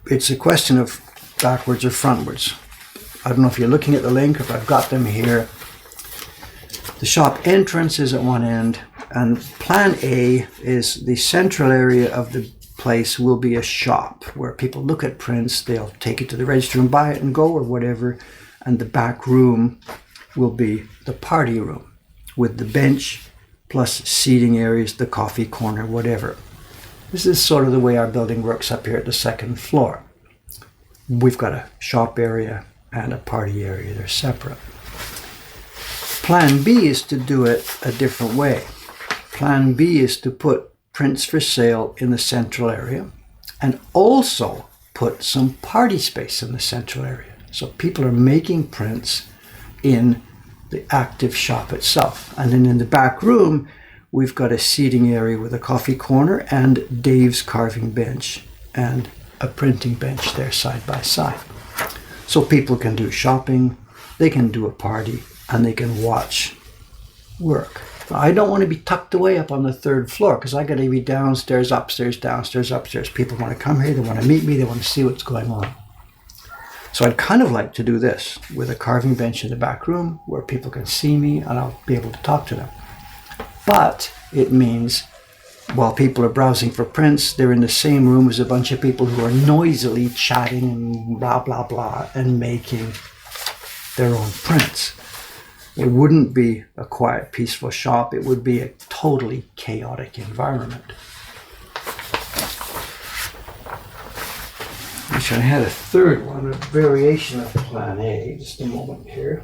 it's a question of backwards or frontwards. I don't know if you're looking at the link, if I've got them here. The shop entrance is at one end, and plan A is the central area of the place will be a shop where people look at prints, they'll take it to the register and buy it and go or whatever, and the back room will be the party room with the bench plus seating areas, the coffee corner, whatever. This is sort of the way our building works up here at the 2nd floor. We've got a shop area and a party area. They're separate. Plan B is to do it a different way. Plan B is to put prints for sale in the central area and also put some party space in the central area. So people are making prints in the active shop itself. And then in the back room, we've got a seating area with a coffee corner and Dave's carving bench and a printing bench there side by side. So people can do shopping, they can do a party, and they can watch work. I don't want to be tucked away up on the 3rd floor because I got to be downstairs, upstairs, downstairs, upstairs. People want to come here, they want to meet me, they want to see what's going on. So I'd kind of like to do this with a carving bench in the back room where people can see me and I'll be able to talk to them. But it means while people are browsing for prints, they're in the same room as a bunch of people who are noisily chatting and blah, blah, blah, and making their own prints. It wouldn't be a quiet, peaceful shop. It would be a totally chaotic environment. Which I had a 3rd one, a variation of plan A. Just a moment here.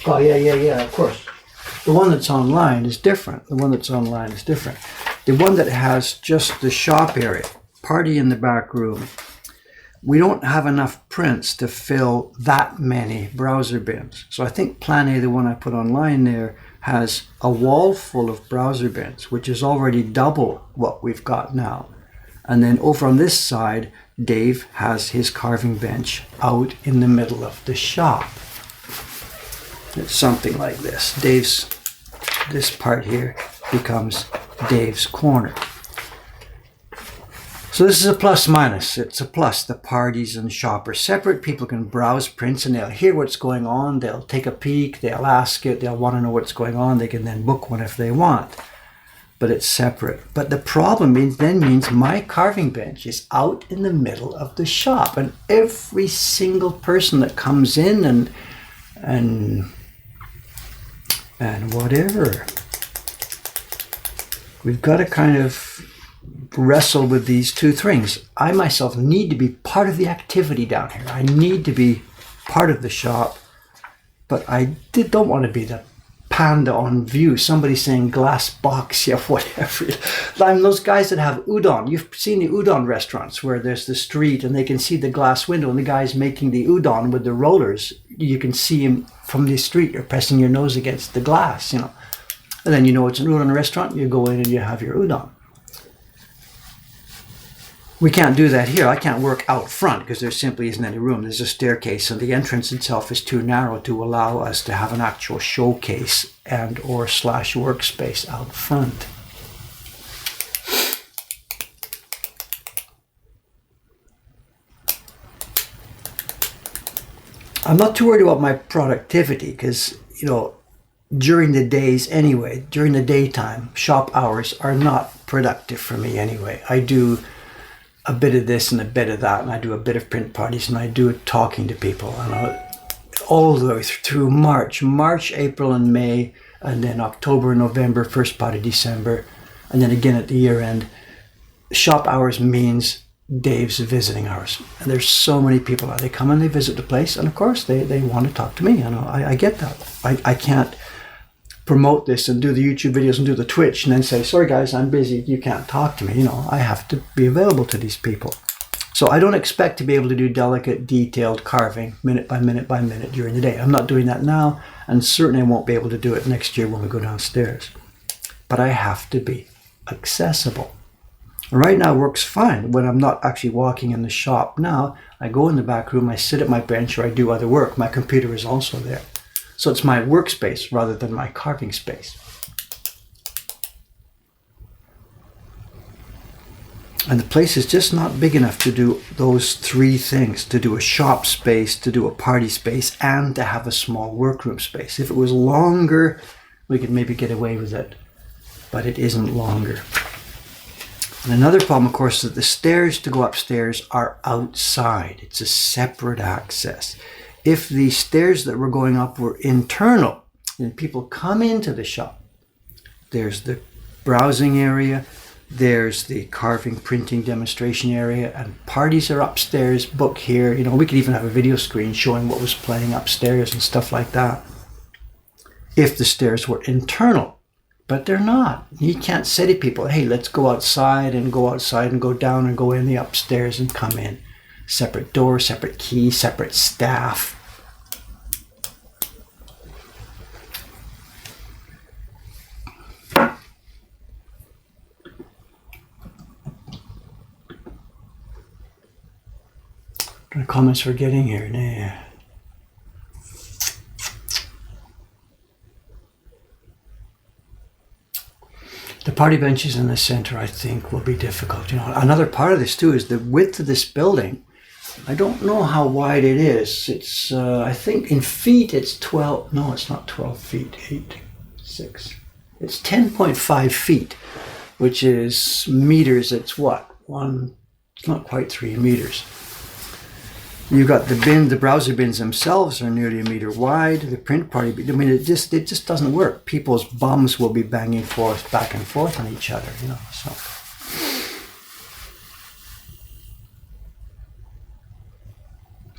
Oh, yeah, of course. The one that's online is different. The one that has just the shop area, party in the back room. We don't have enough prints to fill that many browser bins. So I think plan A, the one I put online there, has a wall full of browser bins, which is already double what we've got now. And then over on this side, Dave has his carving bench out in the middle of the shop. It's something like this. This part here becomes Dave's corner. So this is a plus minus. It's a plus. The parties and shop are separate. People can browse prints and they'll hear what's going on. They'll take a peek. They'll ask it. They'll want to know what's going on. They can then book one if they want. But it's separate. But the problem means my carving bench is out in the middle of the shop. And every single person that comes in and whatever we've got to kind of wrestle with these two things. I myself need to be part of the activity down here. I need to be part of the shop, but I don't want to be the panda on view. Somebody saying glass box, yeah, whatever. I'm those guys that have udon. You've seen the udon restaurants where there's the street and they can see the glass window and the guy's making the udon with the rollers. You can see him from the street. You're pressing your nose against the glass, you know. And then you know it's an udon restaurant. You go in and you have your udon. We can't do that here. I can't work out front because there simply isn't any room. There's a staircase and the entrance itself is too narrow to allow us to have an actual showcase and or / workspace out front. I'm not too worried about my productivity because, you know, during the days anyway, during the daytime, shop hours are not productive for me anyway. I do a bit of this and a bit of that, and I do a bit of print parties, and I do it talking to people, and all the way through March, April, and May, and then October, November, first part of December, and then again at the year end. Shop hours means Dave's visiting hours, and there's so many people out. They come and they visit the place, and of course they want to talk to me. You know, I get that. I can't promote this and do the YouTube videos and do the Twitch and then say, sorry guys, I'm busy, you can't talk to me. You know, I have to be available to these people. So I don't expect to be able to do delicate, detailed carving minute by minute by minute during the day. I'm not doing that now, and certainly I won't be able to do it next year when we go downstairs. But I have to be accessible. Right now works fine when I'm not actually walking in the shop. Now I go in the back room, I sit at my bench, or I do other work. My computer is also there. So it's my workspace rather than my carving space. And the place is just not big enough to do those three things, to do a shop space, to do a party space, and to have a small workroom space. If it was longer, we could maybe get away with it, but it isn't longer. And another problem, of course, is that the stairs to go upstairs are outside. It's a separate access. If the stairs that we're going up were internal, and people come into the shop, there's the browsing area, there's the carving, printing, demonstration area, and parties are upstairs, book here. You know, we could even have a video screen showing what was playing upstairs and stuff like that. If the stairs were internal, but they're not. You can't say to people, hey, let's go outside and go down and go in the upstairs and come in. Separate door, separate key, separate staff. The comments we're getting here. Nah. The party benches in the center, I think, will be difficult. You know, another part of this too is the width of this building. I don't know how wide it is. It's, I think in feet it's 12, no, it's not 12 feet, 8, 6. It's 10.5 feet, which is meters. It's what? It's not quite 3 meters. You've got the bin, the browser bins themselves are nearly a meter wide. The print party, I mean, it just doesn't work. People's bums will be banging back and forth on each other, you know, so.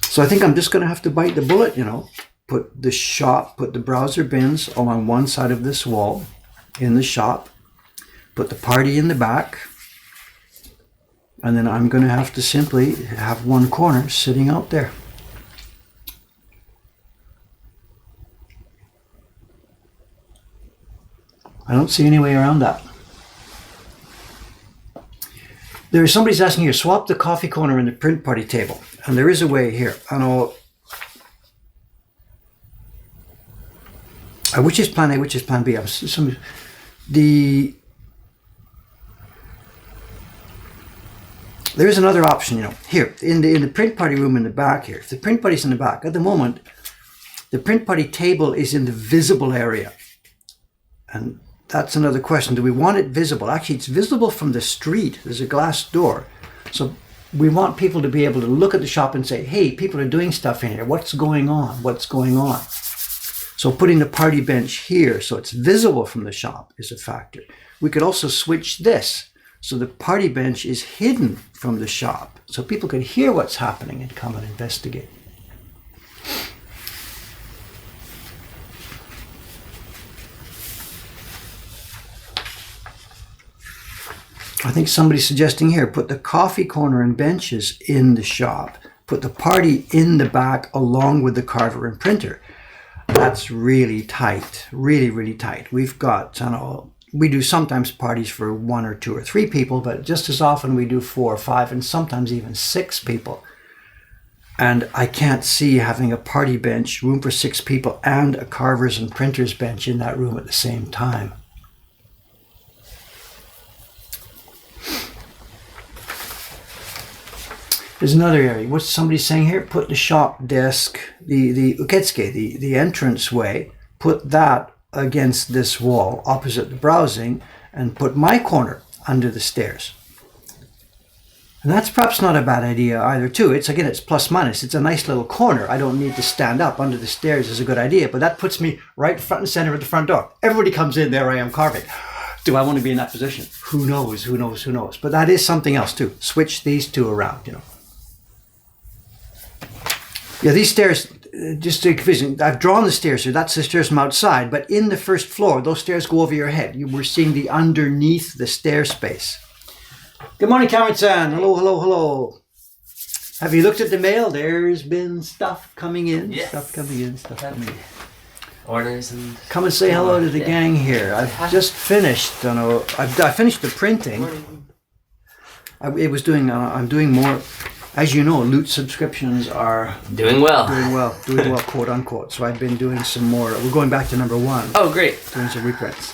So I think I'm just going to have to bite the bullet, you know, put the browser bins along one side of this wall in the shop, put the party in the back, and then I'm going to have to simply have one corner sitting out there. I don't see any way around that. Somebody's asking here, swap the coffee corner and the print party table. And there is a way here. I know. Which is plan A, which is plan B? There is another option, you know, here in the print party room in the back here. If the print party's in the back, at the moment, the print party table is in the visible area. And that's another question. Do we want it visible? Actually, it's visible from the street. There's a glass door. So we want people to be able to look at the shop and say, hey, people are doing stuff in here. What's going on? What's going on? So putting the party bench here so it's visible from the shop is a factor. We could also switch this so the party bench is hidden from the shop so people can hear what's happening and come and investigate. I think somebody's suggesting here, put the coffee corner and benches in the shop. Put the party in the back along with the carver and printer. That's really tight, really, really tight. We've got, we do sometimes parties for 1 or 2 or 3 people, but just as often we do 4 or 5 and sometimes even 6 people. And I can't see having a party bench, room for 6 people, and a carver's and printer's bench in that room at the same time. There's another area. What's somebody saying here? Put the shop desk, the uketsuke, the entrance way, put that against this wall opposite the browsing and put my corner under the stairs. And that's perhaps not a bad idea either too. It's plus minus. It's a nice little corner. I don't need to stand up. Under the stairs is a good idea, but that puts me right front and center at the front door. Everybody comes in, there I am carving. Do I want to be in that position? Who knows, who knows, who knows. But that is something else too. Switch these two around, Yeah, these stairs, just to confuse, I've drawn the stairs here. That's the stairs from outside, but in the first floor, those stairs go over your head. We're seeing the underneath the stair space. Good morning, Cameron-san. Hello, hello, hello. Have you looked at the mail? There's been stuff coming in. Yes. Stuff coming in, stuff coming in. Orders and... Come and say hello to the gang here. I've just finished, I finished the printing. I'm doing more. As you know, loot subscriptions are doing well, quote unquote. So I've been doing some more. We're going back to number 1. Oh, great. Doing some reprints.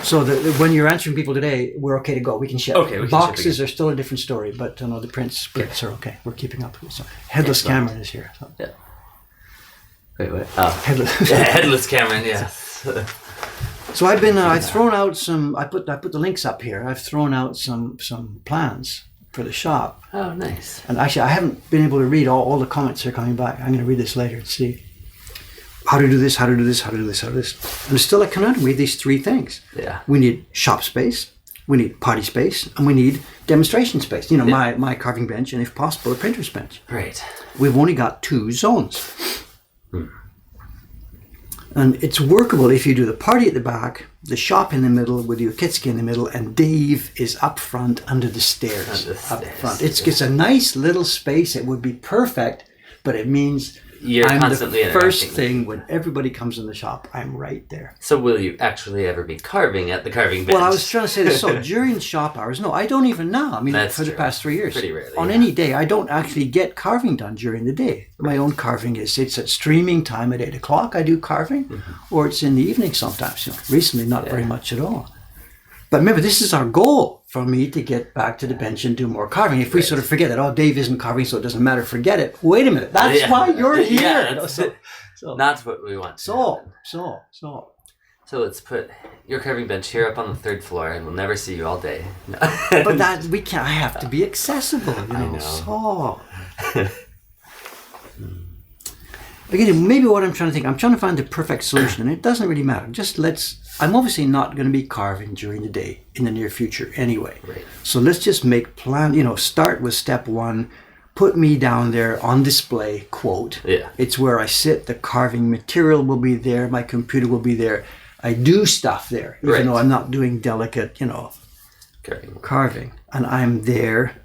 So when you're answering people today, we're okay to go. We can ship. Okay, we can boxes are still a different story, but the print splits are okay. We're keeping up. So Headless Cameron is here. So. Yeah. Wait, what? Oh, Headless Cameron. Yes. So I've thrown out some. I put the links up here. I've thrown out some plans for the shop. Oh, nice. And actually, I haven't been able to read all the comments that are coming back. I'm going to read this later and see how to do this, how to do this, how to do this, how to do this. And it's still a conundrum. We have these 3 things. Yeah. We need shop space, we need party space, and we need demonstration space. My carving bench, and if possible, a printer's bench. Right. We've only got 2 zones. And it's workable if you do the party at the back, the shop in the middle with the uketsuke in the middle, and Dave is up front under the stairs. Up front. It's a nice little space. It would be perfect, but it means You're I'm constantly the first thing when everybody comes in the shop. I'm right there. So will you actually ever be carving at the carving bench? Well, I was trying to say this. So during shop hours, no, I don't even now. I mean, That's for the true. past 3 years. Pretty rarely, On any day, I don't actually get carving done during the day. My own carving it's at streaming time at 8 o'clock. I do carving, or it's in the evening sometimes. Recently, not very much at all. But remember, this is our goal for me to get back to the bench and do more carving. If we sort of forget that, Dave isn't carving, so it doesn't matter, forget it. Wait a minute, that's why you're here. Yeah, So not what we want. So let's put your carving bench here up on the 3rd floor, and we'll never see you all day. No. But that we can't. I have to be accessible. I know. So. Again, maybe what I'm trying to find the perfect solution, and it doesn't really matter. I'm obviously not going to be carving during the day in the near future anyway. Right. So let's just make plan, start with step 1, put me down there on display, quote. Yeah. It's where I sit, the carving material will be there, my computer will be there. I do stuff there, even though I'm not doing delicate, carving. And I'm there,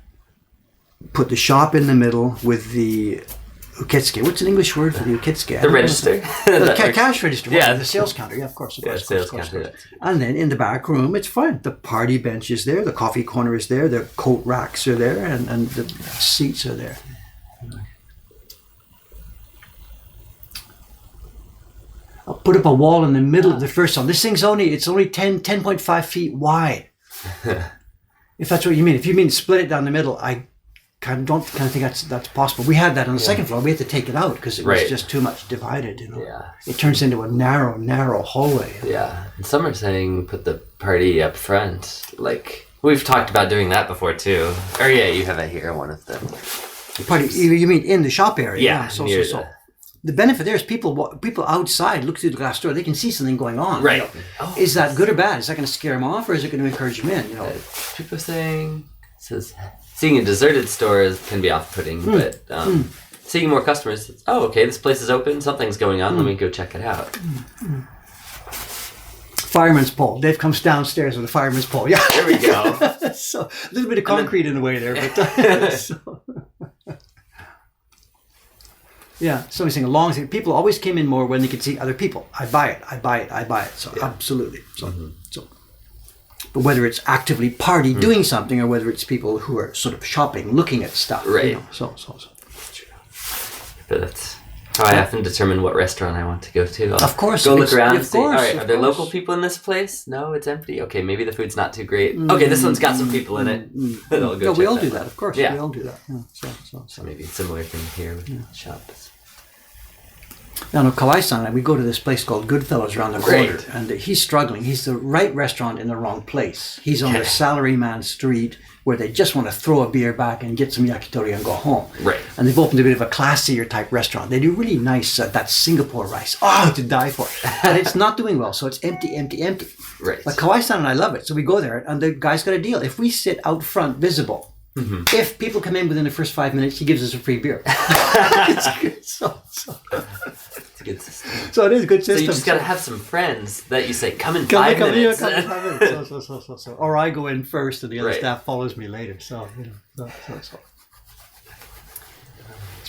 put the shop in the middle with the uketsuke. What's an English word for the uketsuke? The register. The cash register. Yeah. The sales counter. Yeah, of course. Sales counter. And then in the back room, it's fine. The party bench is there. The coffee corner is there. The coat racks are there. And the seats are there. I'll put up a wall in the middle of the first one. This thing's only 10.5 feet wide. If that's what you mean. If you mean split it down the middle, I don't think that's possible. We had that on the second floor. We had to take it out because it was just too much divided. Yeah. It turns into a narrow hallway. Yeah. And some are saying put the party up front. Like we've talked about doing that before too. Or you have it here. One of them. Party? You mean in the shop area? Yeah. So. the benefit there is people outside look through the glass door. They can see something going on. Right. You know? Is that good or bad? Is that going to scare them off, or is it going to encourage them in? You know, people saying says seeing a deserted store can be off-putting, but seeing more customers. Okay, this place is open. Something's going on. Let me go check it out. Fireman's pole. Dave comes downstairs with a fireman's pole. Yeah, there we go. So a little bit of concrete in the way there, but so. Yeah. Somebody's saying long. People always came in more when they could see other people. I buy it. So absolutely. So so. But whether it's actively party doing something, or whether it's people who are sort of shopping, looking at stuff, right? You know, so. But that's how I often determine what restaurant I want to go to. Of course, go look around and see. All right, are there local people in this place? No, it's empty. Okay, maybe the food's not too great. Okay, this one's got some people in it. I'll go check we all that do one. that. Of course, yeah. we all do that. Yeah, so maybe a similar thing here with shops. Now, no, Kawai-san, we go to this place called Goodfellas around the corner, and he's struggling. He's the right restaurant in the wrong place. He's on the salaryman street where they just want to throw a beer back and get some yakitori and go home. Right. And they've opened a bit of a classier type restaurant. They do really nice, that Singapore rice. Oh, to die for. And it's not doing well, so it's empty. Right. But Kawai-san and I love it. So we go there, and the guy's got a deal. If we sit out front visible, if people come in within the first 5 minutes, he gives us a free beer. It's good. It's a good system. So it is a good system. So you just got to have some friends that you say, come in 5 minutes. So. Or I go in first and the other staff follows me later. So.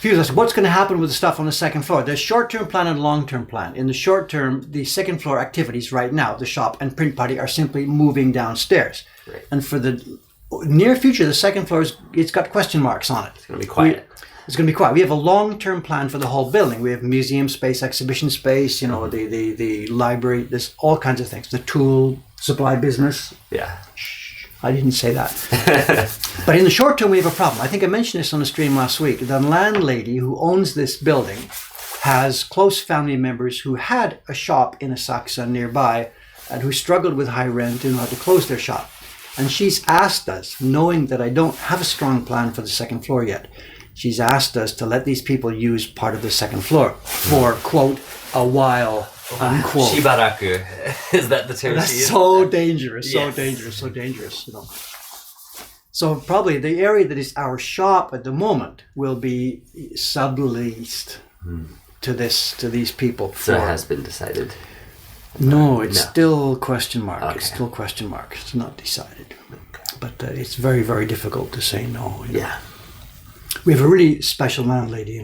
People ask, what's going to happen with the stuff on the second floor? There's short-term plan and long-term plan. In the short term, the second floor activities right now, the shop and print party, are simply moving downstairs. Right. And for the near future, the second floor it's got question marks on it. It's going to be quiet. It's going to be quiet. We have a long-term plan for the whole building. We have museum space, exhibition space, the library, there's all kinds of things. The tool supply business. Yeah. I didn't say that. But in the short term, we have a problem. I think I mentioned this on the stream last week. The landlady who owns this building has close family members who had a shop in Asakusa nearby and who struggled with high rent and had to close their shop. And she's asked us, knowing that I don't have a strong plan for the second floor yet, she's asked us to let these people use part of the second floor for, quote, a while, unquote. Shibaraku. Is that the term That's she used? so dangerous, Yes. so dangerous, So probably the area that is our shop at the moment will be subleased to these people. So it has been decided. No, it's still question mark. Okay. It's still question mark. It's not decided. But it's very, very difficult to say no. Yeah. We have a really special landlady,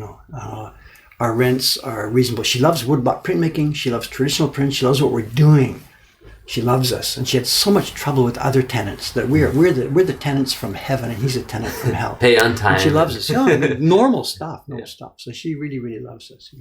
Our rents are reasonable. She loves woodblock printmaking. She loves traditional print. She loves what we're doing. She loves us. And she had so much trouble with other tenants that we're the tenants from heaven and he's a tenant from hell. Pay on time. And she loves us. Yeah, normal stuff. So she really, really loves us.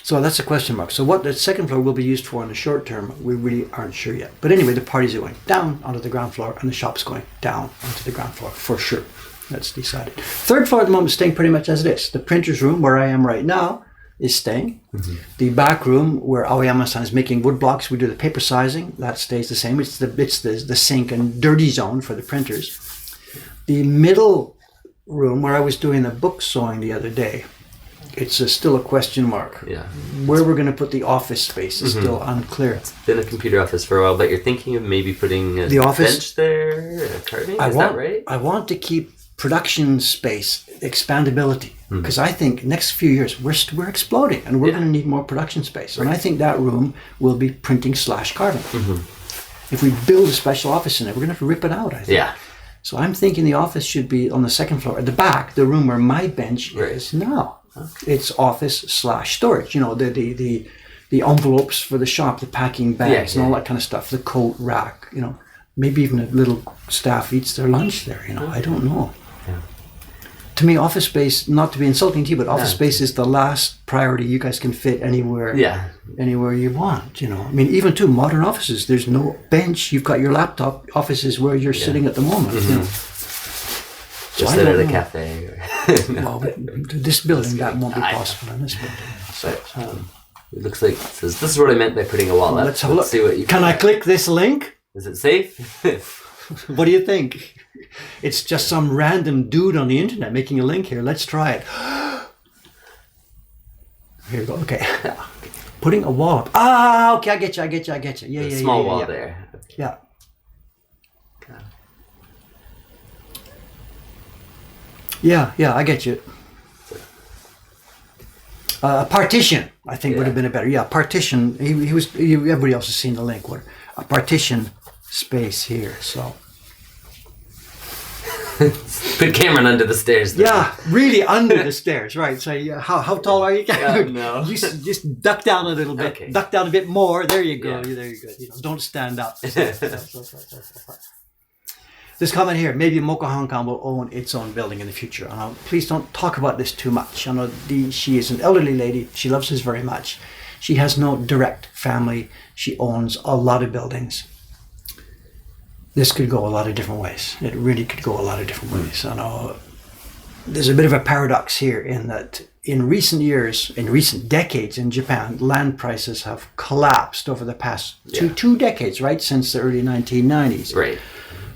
So that's a question mark. So what the second floor will be used for in the short term, we really aren't sure yet. But anyway, the parties are going down onto the ground floor and the shop's going down onto the ground floor for sure. That's decided. Third floor at the moment is staying pretty much as it is. The printer's room, where I am right now, is staying. The back room, where Aoyama-san is making wood blocks, we do the paper sizing, that stays the same. It's the sink and dirty zone for the printers. The middle room, where I was doing the book sewing the other day, it's still a question mark. Yeah. Where we're going to put the office space is still unclear. It's been a computer office for a while, but you're thinking of maybe putting a bench there, a carving? Is that right? I want to keep production space, expandability, because I think next few years we're exploding and we're going to need more production space. And I think that room will be printing / carving. If we build a special office in it, we're going to have to rip it out, I think. Yeah. So I'm thinking the office should be on the second floor. At the back, the room where my bench is now. Okay. It's office / storage. The envelopes for the shop, the packing bags and all that kind of stuff, the coat rack, maybe even a little staff eats their lunch there, I don't know. Yeah. To me, office space, not to be insulting to you, but office space is the last priority. You guys can fit anywhere you want, I mean, even to modern offices, there's no bench. You've got your laptop. Office is where you're sitting at the moment, Just sit at a cafe. Well, this building, that won't be possible in this building. But it looks like it says, this is what I meant by putting a wall up. Let's have a look. See what you can I click this link? Is it safe? What do you think? It's just some random dude on the internet making a link here. Let's try it. here we go. Okay. Putting a wall up. Ah, okay, I get you. Yeah, yeah, small yeah, wall yeah. there. Yeah. Yeah, I get you. A partition, I think, would have been a better. Yeah, partition. Everybody else has seen the link. What a partition space here. So. Put Cameron under the stairs. Then. Yeah, really under the stairs, right? So how tall are you? No. Just duck down a little bit. Okay. Duck down a bit more. There you go. Yeah. There you go. Don't stand up. This comment here, maybe Mokuhankan will own its own building in the future. Please don't talk about this too much. I know she is an elderly lady. She loves us very much. She has no direct family. She owns a lot of buildings. This could go a lot of different ways. It really could go a lot of different ways. I know there's a bit of a paradox here in that in recent years, in recent decades in Japan, land prices have collapsed over the past two decades, right? Since the early 1990s. Right.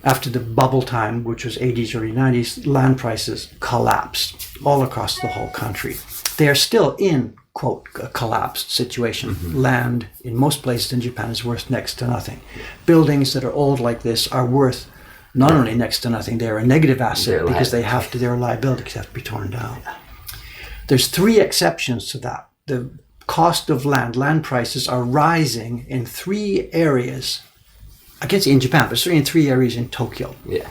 After the bubble time, which was 80s, early 90s, land prices collapsed all across the whole country. They are still in, quote, a collapsed situation. Mm-hmm. Land in most places in Japan is worth next to nothing. Buildings that are old like this are worth not only next to nothing, they're a negative asset because they're a liability because they have to be torn down. There's 3 exceptions to that. The cost of land prices are rising in 3 areas. I can't say in Japan, but certainly in 3 areas in Tokyo. Yeah.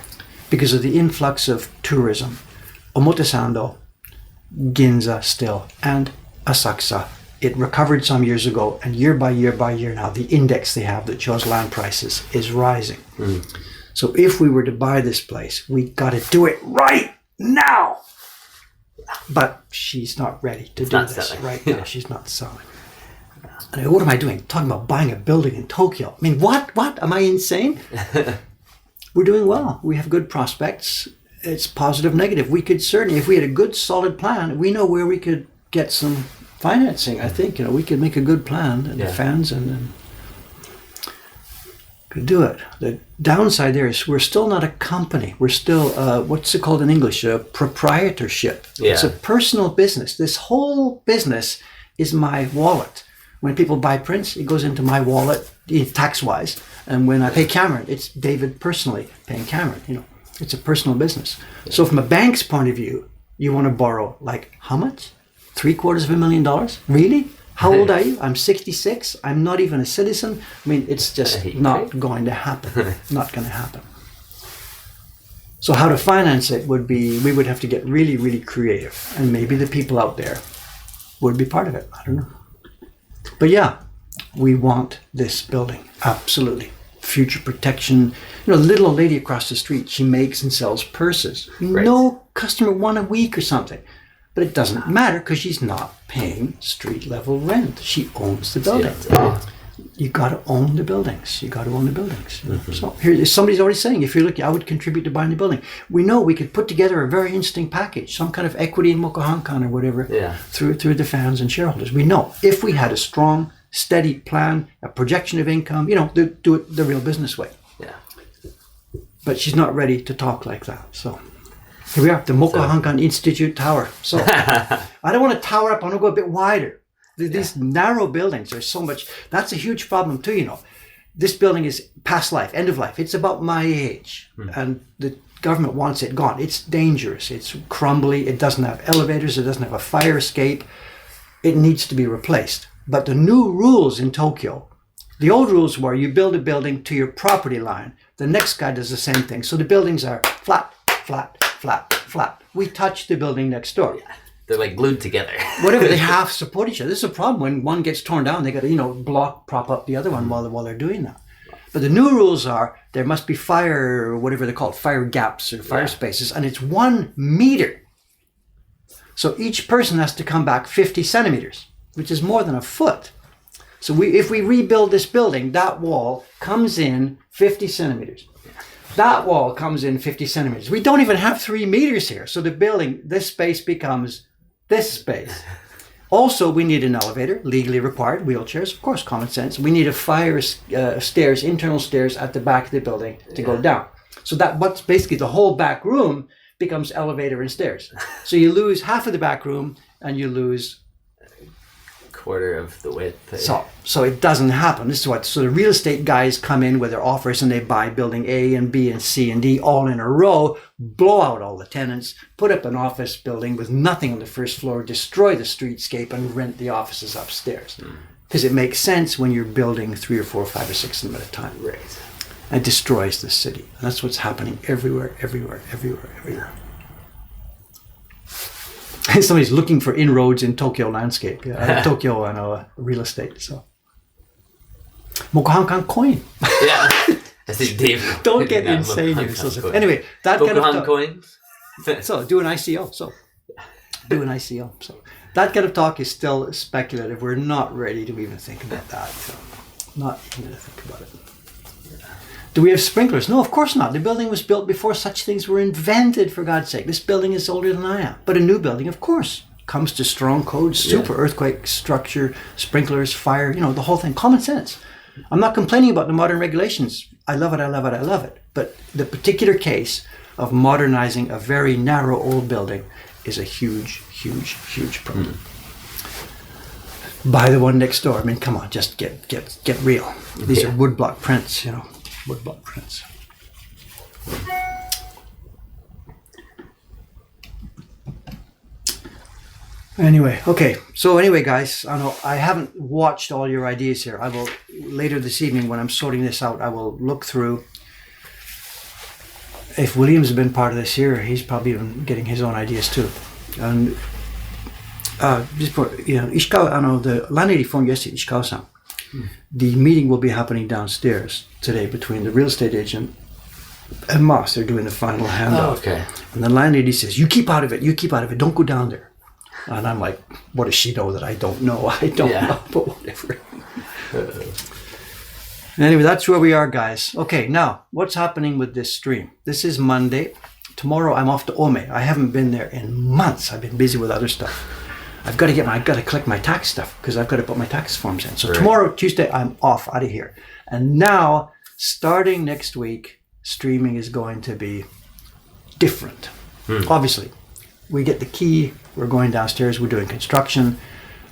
Because of the influx of tourism. Omotesando, Ginza still, and Asakusa. It recovered some years ago, and year by year now, the index they have that shows land prices is rising. Mm. So if we were to buy this place, we got to do it right now. But she's not ready to do this right now. She's not selling. And what am I doing? Talking about buying a building in Tokyo. I mean, what? Am I insane? We're doing well. We have good prospects. It's positive, negative. We could certainly, if we had a good, solid plan, we know where we could get some financing. I think, we could make a good plan and the fans and could do it. The downside there is we're still not a company. We're still, what's it called in English? A proprietorship. Yeah. It's a personal business. This whole business is my wallet. When people buy prints, it goes into my wallet, tax-wise. And when I pay Cameron, it's David personally paying Cameron. It's a personal business. Yeah. So from a bank's point of view, you want to borrow, like, how much? $750,000? Really? How old are you? I'm 66. I'm not even a citizen. I mean, it's just not going to happen. Not going to happen. So how to finance it would be, we would have to get really, really creative. And maybe the people out there would be part of it. I don't know. But yeah, we want this building. Absolutely. Future protection. Little old lady across the street, she makes and sells purses. Right. No customer, 1 a week or something. But it doesn't matter because she's not paying street level rent. She owns the building. You got to own the buildings. Mm-hmm. So here, somebody's already saying, if you're looking, I would contribute to buying the building. We know we could put together a very interesting package, some kind of equity in Mokuhankan or whatever, through the fans and shareholders. We know if we had a strong, steady plan, a projection of income, do it the real business way. Yeah. But she's not ready to talk like that. So here we are, the Mokuhankan Institute Tower. So I don't want to tower up. I want to go a bit wider. These narrow buildings, there's so much. That's a huge problem too, This building is past life, end of life. It's about my age. And the government wants it gone. It's dangerous. It's crumbly. It doesn't have elevators. It doesn't have a fire escape. It needs to be replaced. But the new rules in Tokyo, the old rules were you build a building to your property line. The next guy does the same thing. So the buildings are flat, flat, flat, flat. We touch the building next door. Yeah. They're like glued together. Whatever, they half support each other. This is a problem when one gets torn down. They got to, prop up the other one while they're doing that. But the new rules are there must be fire, whatever they're called, fire gaps or fire spaces, and it's 1 meter. So each person has to come back 50 centimeters, which is more than a foot. So if we rebuild this building, that wall comes in 50 centimeters. That wall comes in 50 centimeters. We don't even have 3 meters here. So the building, this space becomes this space. Also, we need an elevator, legally required, wheelchairs, of course, common sense. We need a fire stairs, internal stairs at the back of the building to go down. So what's basically the whole back room becomes elevator and stairs. So you lose half of the back room and you lose quarter of the width. So it doesn't happen. This is what, so the real estate guys come in with their offers and they buy building A and B and C and D all in a row, blow out all the tenants, put up an office building with nothing on the first floor, destroy the streetscape and rent the offices upstairs. Because it makes sense when you're building 3 or 4 or 5 or 6 of them at a time. Right. It destroys the city. And that's what's happening everywhere. Somebody's looking for inroads in Tokyo landscape, Tokyo and real estate. So, Mokuhankan coin. Yeah, I see Dave. Don't get insane here. So, anyway, that kind of coin. So do an ICO. So that kind of talk is still speculative. We're not ready to even think about that. So, not even going to think about it. Do we have sprinklers? No, of course not. The building was built before such things were invented, for God's sake. This building is older than I am. But a new building, of course, comes to strong codes, super earthquake structure, sprinklers, fire, the whole thing. Common sense. I'm not complaining about the modern regulations. I love it. But the particular case of modernizing a very narrow old building is a huge problem. Buy the one next door. I mean, come on, just get real. These are woodblock prints, woodblock prints. Anyway, okay. So anyway, guys, I know I haven't watched all your ideas here. I will later this evening when I'm sorting this out. I will look through. If William's has been part of this here, he's probably even getting his own ideas too. And just for Ishikawa, the landlady phoned yesterday, Ishikawa-san. The meeting will be happening downstairs today between the real estate agent and Moss. They're doing the final handoff. Oh, okay. And the landlady says, you keep out of it, don't go down there. And I'm like, what does she know that I don't know? I don't know, but whatever. Anyway, that's where we are, guys. Okay, now, what's happening with this stream? This is Monday. Tomorrow I'm off to Ome. I haven't been there in months. I've been busy with other stuff. I've got to collect my tax stuff because I've got to put my tax forms in. So tomorrow, Tuesday, I'm off out of here. And now, starting next week, streaming is going to be different. Obviously, we get the key. We're going downstairs. We're doing construction.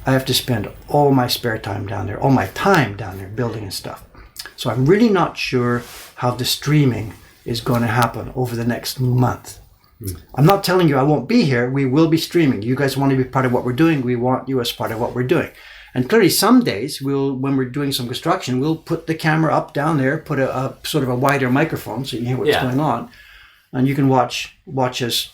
I have to spend all my spare time down there, all my time down there building and stuff. So I'm really not sure how the streaming is going to happen over the next month. I'm not telling you I won't be here. We will be streaming. You guys want to be part of what we're doing. We want you as part of what we're doing. And clearly some days when we're doing some construction, we'll put the camera up down there, put a sort of a wider microphone so you can hear what's going on. And you can watch us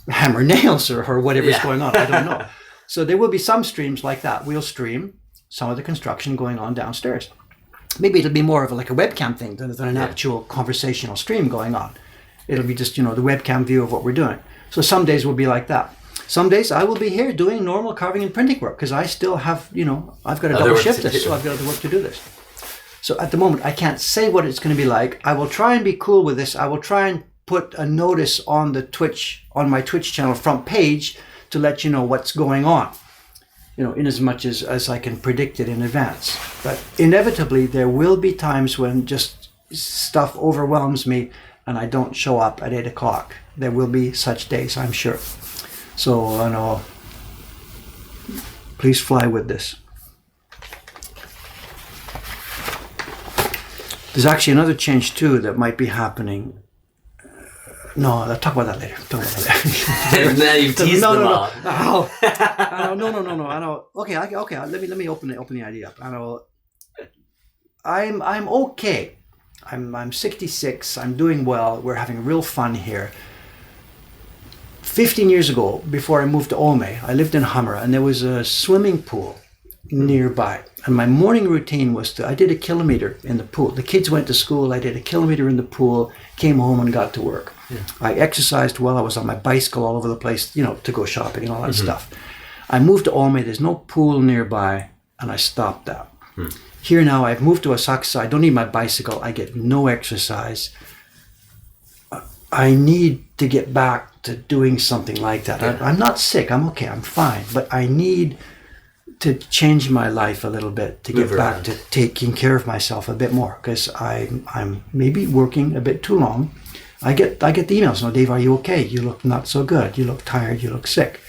hammer nails or whatever's going on. I don't know. So there will be some streams like that. We'll stream some of the construction going on downstairs. Maybe it'll be more of like a webcam thing than an actual conversational stream going on. It'll be just, the webcam view of what we're doing. So some days will be like that. Some days I will be here doing normal carving and printing work because I still have, I've got to double shift this, so I've got other work to do this. So at the moment, I can't say what it's going to be like. I will try and be cool with this. I will try and put a notice on on my Twitch channel front page to let you know what's going on, in as much as I can predict it in advance. But inevitably, there will be times when just stuff overwhelms me and I don't show up at 8 o'clock. There will be such days, I'm sure. So, please fly with this. There's actually another change too that might be happening. No, I'll talk about that later. Now you've teased them all. No. I know. Okay. Let me open the idea up. I know. I'm okay. I'm 66. I'm doing well. We're having real fun here. 15 years ago, before I moved to Ome, I lived in Hamara, and there was a swimming pool nearby. And my morning routine was I did a kilometer in the pool. The kids went to school. I did a kilometer in the pool, came home and got to work. Yeah. I exercised well. I was on my bicycle all over the place, to go shopping and all that stuff. I moved to Ome. There's no pool nearby, and I stopped that. Here now, I've moved to Asakusa. I don't need my bicycle. I get no exercise. I need to get back to doing something like that. Yeah. I'm not sick. I'm okay. I'm fine. But I need to change my life a little bit to get back to taking care of myself a bit more because I'm maybe working a bit too long. I get the emails. No, Dave, are you okay? You look not so good. You look tired. You look sick.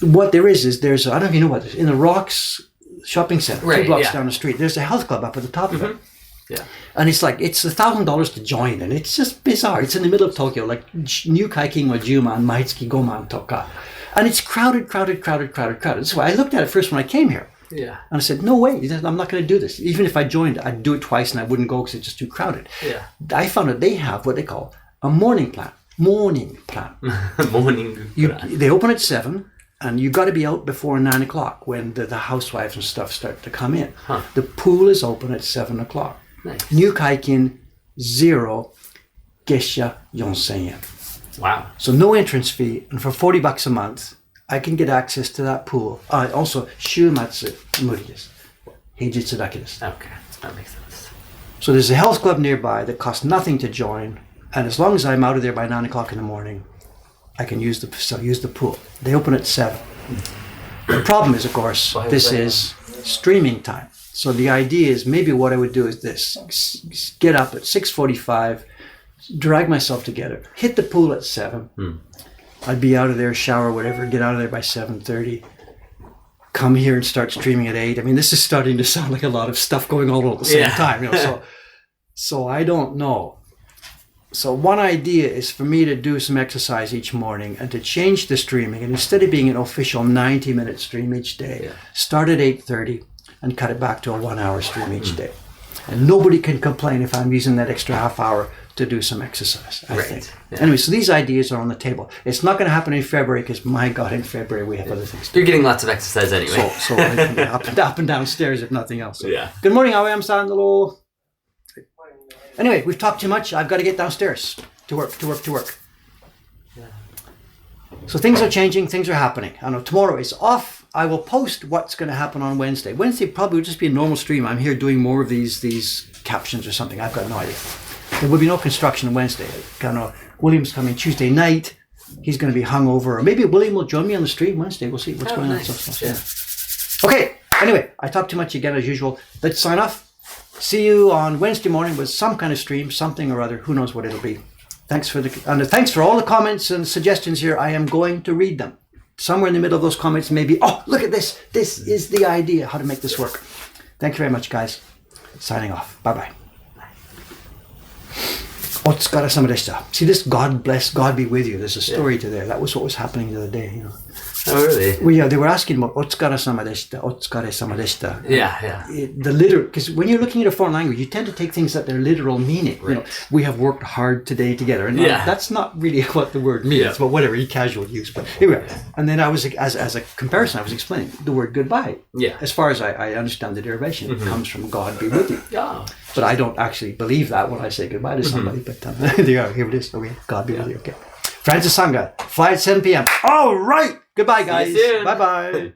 what there is there's, I don't know if you know what this is, in the Rocks shopping center, Right, 2 blocks yeah. down the street, there's a health club up at the top of it. Yeah. And it's like, it's $1,000 to join, and it's just bizarre. It's in the middle of Tokyo, like New Kaikin wa Juman, Maitsuki Goman Toka. And it's crowded. That's why I looked at it first when I came here. Yeah. And I said, no way, I'm not going to do this. Even if I joined, I'd do it twice and I wouldn't go because it's just too crowded. Yeah. I found that they have what they call a morning plan. Morning plan. They open at 7, and you got to be out before 9 o'clock when the housewives and stuff start to come in. Huh. The pool is open at 7 o'clock. Nice. New Kaikin, 0, Gesha 4,000 yen. Wow. So no entrance fee, and for $40 a month, I can get access to that pool. Also, 週末無理です。平日だけです。 Okay. That makes sense. So there's a health club nearby that costs nothing to join, and as long as I'm out of there by 9 o'clock in the morning, I can use the pool. They open at 7. The problem is, of course, this is streaming time. So the idea is maybe what I would do is this: get up at 6:45, drag myself together, hit the pool at 7. I'd be out of there, shower, whatever, get out of there by 7:30. Come here and start streaming at 8. I mean, this is starting to sound like a lot of stuff going on all at the same time, you know. So I don't know. So one idea is for me to do some exercise each morning and to change the streaming, and instead of being an official 90-minute stream each day, start at 8:30 and cut it back to a 1-hour stream each day. And nobody can complain if I'm using that extra half hour to do some exercise, I think. Yeah. Anyway, so these ideas are on the table. It's not going to happen in February because, my God, in February we have other things to do. You're getting lots of exercise anyway. So I can be up and downstairs if nothing else. So. Yeah. Good morning, Aoi. I'm Sandalo. Anyway, we've talked too much. I've got to get downstairs to work. Yeah. So things are changing. Things are happening. I know tomorrow is off. I will post what's going to happen on Wednesday. Wednesday probably will just be a normal stream. I'm here doing more of these captions or something. I've got no idea. There will be no construction on Wednesday. I know William's coming Tuesday night. He's going to be hungover. Or maybe William will join me on the stream Wednesday. We'll see what's going on. Okay. Anyway, I talked too much again as usual. Let's sign off. See you on Wednesday morning with some kind of stream, something or other. Who knows what it'll be. Thanks for all the comments and suggestions here. I am going to read them. Somewhere in the middle of those comments, maybe, oh, look at this. This is the idea, how to make this work. Thank you very much, guys. Signing off. Bye-bye. お疲れ様でした. See this, God bless, God be with you. There's a story to there. That was what was happening the other day, you know. Oh, really? Well, yeah, they were asking about お疲れ様でした, お疲れ様でした. Yeah. The literal, because when you're looking at a foreign language, you tend to take things at their literal meaning. Right. You know, we have worked hard today together, and that's not really what the word means, but whatever, casual use. But anyway, and then I was, as a comparison, I was explaining the word goodbye. Yeah. As far as I understand the derivation, it comes from God be with you. Yeah. But I don't actually believe that when I say goodbye to somebody. But there you are. Here it is. Okay. God be with you. Okay. Francis Sangha, flight at 7 p.m. All right. Goodbye, guys. See you soon. Bye-bye.